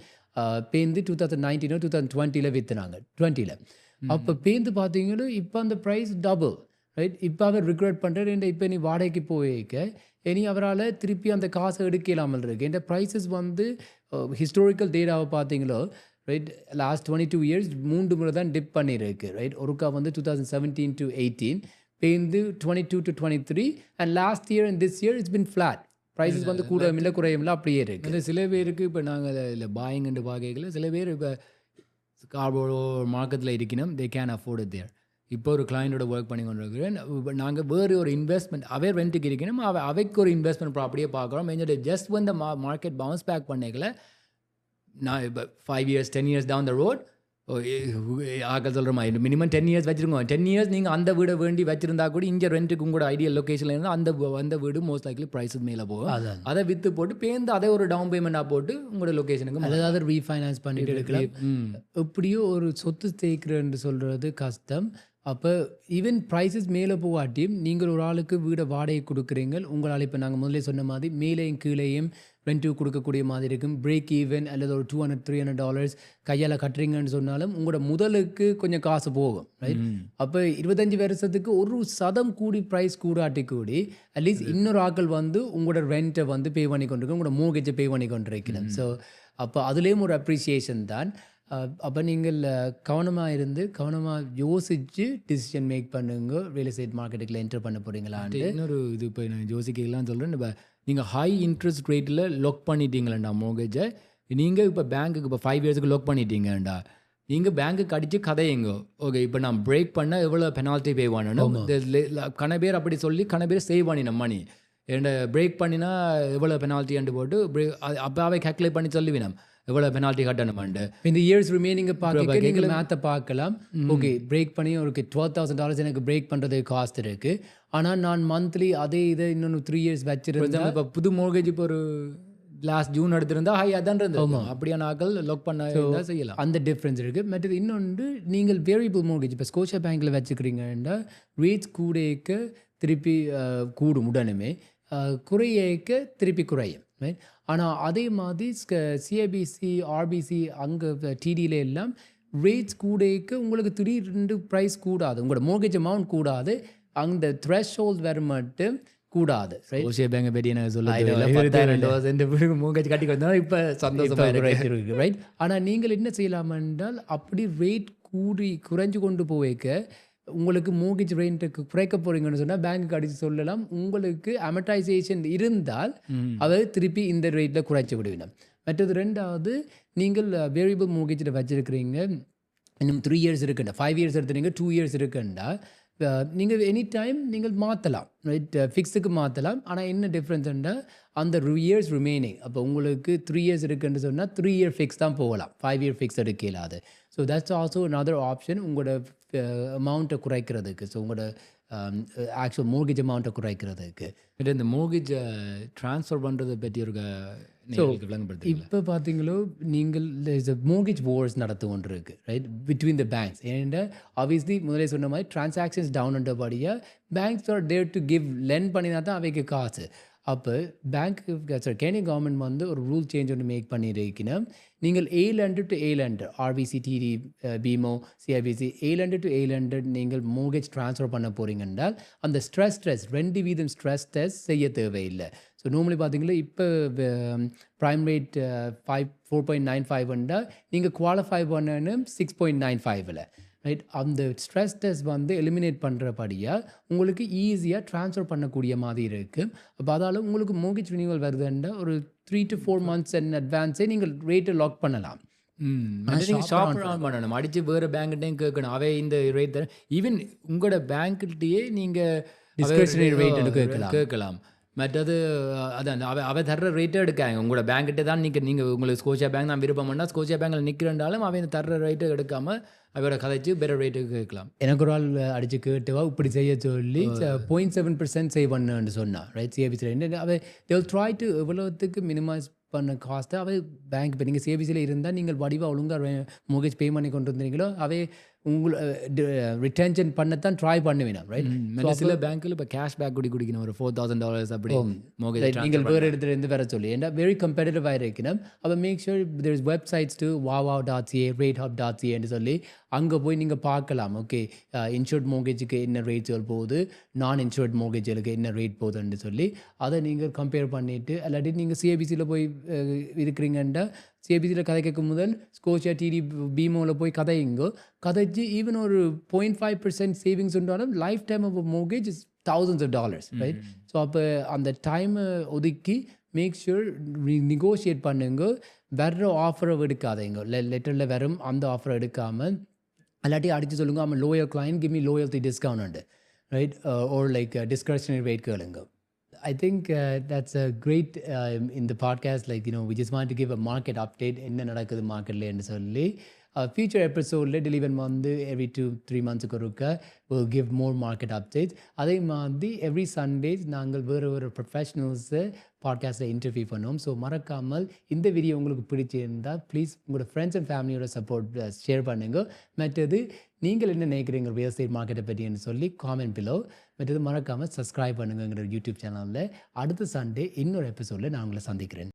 பேருந்து 2019 2020 விற்றுனாங்க, 20. அப்போ பேருந்து பார்த்தீங்கன்னா இப்போ அந்த ப்ரைஸ் டபுள், ரைட்? இப்போ அவர் ரிக்ரெட் பண்ணுறாரு, இப்போ நீ வாடகைக்கு போயிருக்க இனி அவரால் திருப்பி அந்த காசை எடுக்க இல்லாமல் இருக்கு. இந்த ப்ரைஸஸ் வந்து ஹிஸ்டாரிக்கல் டேட்டாவை பார்த்தீங்களோ, ரைட், லாஸ்ட் 22 years 3 முறை தான் டிப் பண்ணியிருக்கு, ரைட்? ஒருக்கா வந்து 2017 to 18, பேருந்து 22 to 23, and last year and this year it's been flat. Prices வந்து கூட இல்லை குறையும்ல, அப்படியே இருக்குது. இல்லை சில பேருக்கு இப்போ நாங்கள் இல்லை பாயிங்கன்னு பார்க்கல, சில பேர் இப்போ மார்க்கெட்டில் இருக்கணும், தே கேன் அஃபோர்ட் இட் தேர். இப்போ ஒரு கிளைண்டோட ஒர்க் பண்ணி கொண்டு இருக்கிறேன். நாங்கள் வேறு ஒரு இன்வெஸ்ட்மெண்ட் அவே ரெண்ட்டுக்கு இருக்கணும், அவைக்கு ஒரு இன்வெஸ்ட்மெண்ட் ப்ராப்பர்ட்டியே பார்க்குறோம். என்னோட ஜஸ்ட் வந்து மார்க்கெட் பவுன்ஸ் பேக் பண்ணிக்கல, நான் இப்போ 5 years 10 years down the road ஆக்கள் சொல்கிற மாதிரி மினிமம் 10 years வச்சுருக்கோம். 10 years நீங்கள் அந்த வீடை வேண்டி வச்சுருந்தா கூட இங்கே ரெண்ட்டுக்கு உங்களோட ஐடியல் லொக்கேஷனில் இருந்தால் அந்த வீடு மோஸ்ட் லைக்லி ப்ரைஸஸ் மேலே போகும். அதை விற்று போட்டு பேருந்து அதை ஒரு டவுன் பேமெண்ட்டாக போட்டு உங்களோட லொக்கேஷனுக்கு அதாவது ரீஃபைனான்ஸ் பண்ணிட்டு எடுக்கலாம். எப்படியோ ஒரு சொத்து தேய்க்கிறேன்னு சொல்கிறது கஷ்டம். அப்போ ஈவன் ப்ரைஸஸ் மேலே போகாட்டியும் நீங்கள் ஒரு ஆளுக்கு வீடை வாடகை கொடுக்குறீங்க, உங்களால் இப்போ நாங்கள் முதல்ல சொன்ன மாதிரி மேலேயும் கீழேயும் ரெண்ட்டு கொடுக்கக்கூடிய மாதிரி இருக்கும். பிரேக் ஈவன் அல்லது ஒரு $200-300 கையால் கட்டுறீங்கன்னு சொன்னாலும் உங்களோட முதலுக்கு கொஞ்சம் காசு போகும், ரைட்? அப்போ 25 வருஷத்துக்கு ஒரு சதம் கூடி ப்ரைஸ் கூடாட்டி கூடி அட்லீஸ்ட் இன்னொரு ஆக்கள் வந்து உங்களோட ரெண்ட்டை வந்து பே பண்ணி கொண்டிருக்கணும், உங்களோட மோர்கேஜை பே பண்ணி கொண்டிருக்கணும். ஸோ அப்போ அதுலேயும் ஒரு அப்ரிசியேஷன் தான். அப்போ நீங்கள் கவனமாக இருந்து கவனமாக யோசித்து டிசிஷன் மேக் பண்ணுங்க, ரியல் எஸ்டேட் மார்க்கெட்டுக்குள்ள என்டர் பண்ண போகிறீங்களான்ட்டு. இன்னொரு இது இப்போ நான் யோசிக்கலாம் சொல்கிறேன், இப்போ நீங்கள் ஹை இன்ட்ரெஸ்ட் ரேட்டில் லாக் பண்ணிட்டீங்களா மோர்கேஜை, நீங்கள் இப்போ பேங்க்குக்கு இப்போ 5 yearsக்கு லாக் பண்ணிட்டீங்கடா, நீங்கள் பேங்க்குக்கு அடித்து கதையுங்க, ஓகே இப்போ நான் பிரேக் பண்ணால் எவ்வளோ பெனால்ட்டி பே பண்ணணும், கன பேர் அப்படி சொல்லி கன பேர் சேவ் பண்ணினோம் மணி, என்ன பிரேக் பண்ணினா எவ்வளோ பெனால்ட்டின்னு போட்டு அப்பாவே கேல்குலேட் பண்ணி சொல்லுவினோம் எவ்வளோ பெனால்ட்டி கட்டணுமாண்டு. இந்த இயர்ஸ் ரிமைனிங்கை பார்க்க நீங்கள் மேத்தை பார்க்கலாம். ஓகே பிரேக் பண்ணி ஒரு $12,000 எனக்கு பிரேக் பண்ணுறதுக்கு காஸ்ட் இருக்குது, ஆனால் நான் மந்த்லி அதே இதை இன்னொன்று 3 years வச்சுருந்தேன். இப்போ புது மோர்கேஜ் இப்போ ஒரு லாஸ்ட் ஜூன் எடுத்திருந்தா ஹை அதான் இருந்தது, அப்படியான ஆக்கள் லாக் பண்ண செய்யலாம். அந்த டிஃப்ரென்ஸ் இருக்குது. மற்றது இன்னொன்று, நீங்கள் வேரியபிள் மோர்கேஜ் இப்போ ஸ்கோஷியா பேங்க்கில் வச்சுக்கிறீங்கன்னா ரேட்ஸ் கூடேக்க திருப்பி கூடும், உடனுமே குறையேக்க திருப்பி குறையும், ரைட்? ஆனால் அதே மாதிரி சிஐபிசி ஆர்பிசி அங்கே டிடியில் எல்லாம் ரேட்ஸ் கூடேக்க உங்களுக்கு திடீர்னு ப்ரைஸ் கூடாது, உங்களோட மோர்கேஜ் அமௌண்ட் கூடாது, அந்த த்ரெஷ்ஹோல்ட் வர மட்டும் கூடாது. பேங்க் பற்றி என்ன சொல்லுங்கள் மோர்கேஜ் கட்டி கொடுத்தா இப்போ சந்தோஷமாக இருக்கு, ரைட்? ஆனால் நீங்கள் என்ன செய்யலாம் என்றால் அப்படி ரேட் குறைஞ்சு கொண்டு போய்க்க உங்களுக்கு மோர்கேஜ் ரேட்டுக்கு குறைக்க போகிறீங்கன்னு சொன்னால் பேங்க்குக்கு அடித்து சொல்லலாம், உங்களுக்கு அமர்டைசேஷன் இருந்தால் அதை திருப்பி இந்த ரேட்டில் குறைச்சி விடுவினோம். மற்றது ரெண்டாவது, நீங்கள் வேரியபிள் மோர்கேஜில் வச்சுருக்கிறீங்க, இன்னும் 3 years இருக்குண்டா, 5 years எடுத்துறீங்க, 2 years இருக்குண்டா, நீங்கள் எனி டைம் நீங்கள் மாற்றலாம், ரைட்? ஃபிக்ஸுக்கு மாற்றலாம். ஆனால் என்ன டிஃப்ரென்ஸ்ண்டா அந்த இயர்ஸ் ரிமைனிங், அப்போ உங்களுக்கு 3 years இருக்குன்னு சொன்னால் 3 year ஃபிக்ஸ் தான் போகலாம், 5 year ஃபிக்ஸ் எடுக்கலாது. So that's also another option உங்களோட அமௌண்ட்டை குறைக்கிறதுக்கு, ஸோ உங்களோட ஆக்சுவல் மோர்கேஜ் அமௌண்ட்டை குறைக்கிறதுக்கு. இந்த மோர்கேஜை ட்ரான்ஸ்ஃபர் பண்ணுறதை பற்றி ஒரு இப்போ பார்த்தீங்களோ நீங்கள் மோர்கேஜ் வார்ஸ் நடத்து ஒன்று இருக்குது, ரைட், பிட்வீன் த பேங்க்ஸ். ஏன்னா ஆப்வியஸ்லி முதலே சொன்ன மாதிரி டிரான்சாக்ஷன்ஸ் டவுன் பண்ணுறபடியாக banks are there to give lend பண்ணினா தான் அவைக்கு காசு. அப்போ கேனியா கவர்மெண்ட் வந்து ஒரு ரூல் சேஞ்ச் ஒன்று மேக் பண்ணியிருக்கீங்கன்னா, நீங்கள் A lender to A lender, RBC, TD, BMO, CIBC, A lender to A lender நீங்கள் மோர்கேஜ் ட்ரான்ஸ்ஃபர் பண்ண போகிறீங்க என்றால் அந்த ஸ்ட்ரெஸ் டெஸ்ட் 2% ஸ்ட்ரெஸ் டெஸ்ட் செய்ய தேவையில்லை. ஸோ நார்மலி பார்த்தீங்கன்னா இப்போ ப்ரைம் ரேட் 4.95 என்றால் நீங்கள் குவாலிஃபை பண்ணணும் 6.95ல், ரைட்? அந்த ஸ்ட்ரெஸ் டெஸ்ட் வந்து எலிமினேட் பண்ணுறபடியாக உங்களுக்கு ஈஸியாக ட்ரான்ஸ்ஃபர் பண்ணக்கூடிய மாதிரி இருக்குது. அப்போ அதால் உங்களுக்கு மோர்கேஜ் ரினியூவல் வருதுன்னா ஒரு 3 to 4 months in advance நீங்கள் ரேட்டை லாக் பண்ணலாம். ஷாப் பண்ணணும், அடித்து வேறு பேங்க்கிட்டையும் கேட்கணும், அவை இந்த ரேட் தர, ஈவன் உங்களோட பேங்க்கிட்டேயே நீங்கள் டிஸ்கஷனரி ரேட் கேட்கலாம். மற்றது அதான் அவை தர்ற ரேட்டை எடுக்காங்க, உங்களோட பேங்க்கிட்ட தான் நீங்கள் உங்களுக்கு ஸ்கோஷியா பேங்க் தான் விருப்பம் பண்ணால் ஸ்கோஷியா பேங்கில் நிற்கிறண்டாலும் அவை தர்ற ரேட்டை எடுக்காமல் அவரோட கதைச்சு பெட்டர் ரேட்டுக்கு கேட்கலாம். எனக்கு ஒரு ஆள் அடிச்சு கேட்டுவா இப்படி செய்ய சொல்லி 0.7% சேவ் பண்ணுன்னு சொன்னா ரைட் சிஏபிசியில் அவை தேல் ட்ரை டு எவ்வளோத்துக்கு மினிமைஸ் பண்ண காஸ்ட்டை அவை பேங்க் இப்போ நீங்கள் சிஏபிசியில் இருந்தால் நீங்கள் வடிவாக ஒழுங்காக மோகேஜ் பே பண்ணி கொண்டு வந்தீங்களோ அவை உங்களை ரிட்டென்ஷன் பண்ணத்தான் ட்ரை பண்ணுவேன் ரைட். சில பேங்க்கில் இப்போ கேஷ் பேக் குடிக்கணும் ஒரு $4,000 அப்படி மோகேஜ் நீங்கள் வேறு இடத்துல இருந்து வர சொல்லி ஏன்னா வெரி கம்பேட்டிட்டிவாக இருக்கணும். அப்போ make sure there is websites to wow.ca ratehub.ca சொல்லி அங்கே போய் நீங்கள் பார்க்கலாம். ஓகே இன்சூர்ட் மோகேஜுக்கு என்ன ரேட்ஸ்கள் போகுது, நான் இன்சூர்ட் மோகேஜுக்கு என்ன ரேட் போகுதுன்னு சொல்லி அதை நீங்கள் கம்பேர் பண்ணிவிட்டு இல்லாட்டி நீங்கள் சிஏபிசியில் போய் இருக்கிறீங்கன்னா சிஏபிசியில் கதை கேட்கும் முதல் ஸ்கோஷியா டிடி பீமோவில் போய் கதையுங்கோ கதைச்சு ஈவன் ஒரு 0.5% சேவிங்ஸ் உண்டாலும் lifetime of mortgage is thousands of dollars right. So அப்போ அந்த டைமை ஒதுக்கி மேக் ஷூர் நெகோஷியேட் பண்ணுங்க. வர்ற ஆஃபரை எடுக்காதீங்க, லெட்டரில் வரும் அந்த ஆஃபரை எடுக்காமல் இல்லாட்டி அடித்து சொல்லுங்க I'm a loyal client, give me loyalty discount right or like discretionary rate கேளுங்க. I think that's a great in the podcast, like we just want to give a market update என்ன நடக்குது மார்க்கெட்லன்னு சொல்லி. Future episodeல deliver வந்து every 2-3 months ஒருக்க will give more market updates. அதே மாதிரி every Sundays நாங்கள் வேறு ப்ரொஃபஷனல்ஸை பாட்காஸ்ட்டில் இன்டர்வியூ பண்ணுவோம். ஸோ மறக்காமல் இந்த வீடியோ உங்களுக்கு பிடிச்சிருந்தால் ப்ளீஸ் உங்களோட ஃப்ரெண்ட்ஸ் அண்ட் ஃபேமிலியோட சப்போர்ட் ஷேர் பண்ணுங்க. மற்றது நீங்கள் என்ன நினைக்கிறீங்க ரியல் எஸ்டேட் மார்க்கெட்டை பற்றின்னு சொல்லி காமெண்ட் பிலோ. மற்றது மறக்காமல் சப்ஸ்கிரைப் பண்ணுங்க எங்களோட யூடியூப் சேனலில். அடுத்த சண்டே இன்னொரு எபிசோடில் நான் உங்களை சந்திக்கிறேன்.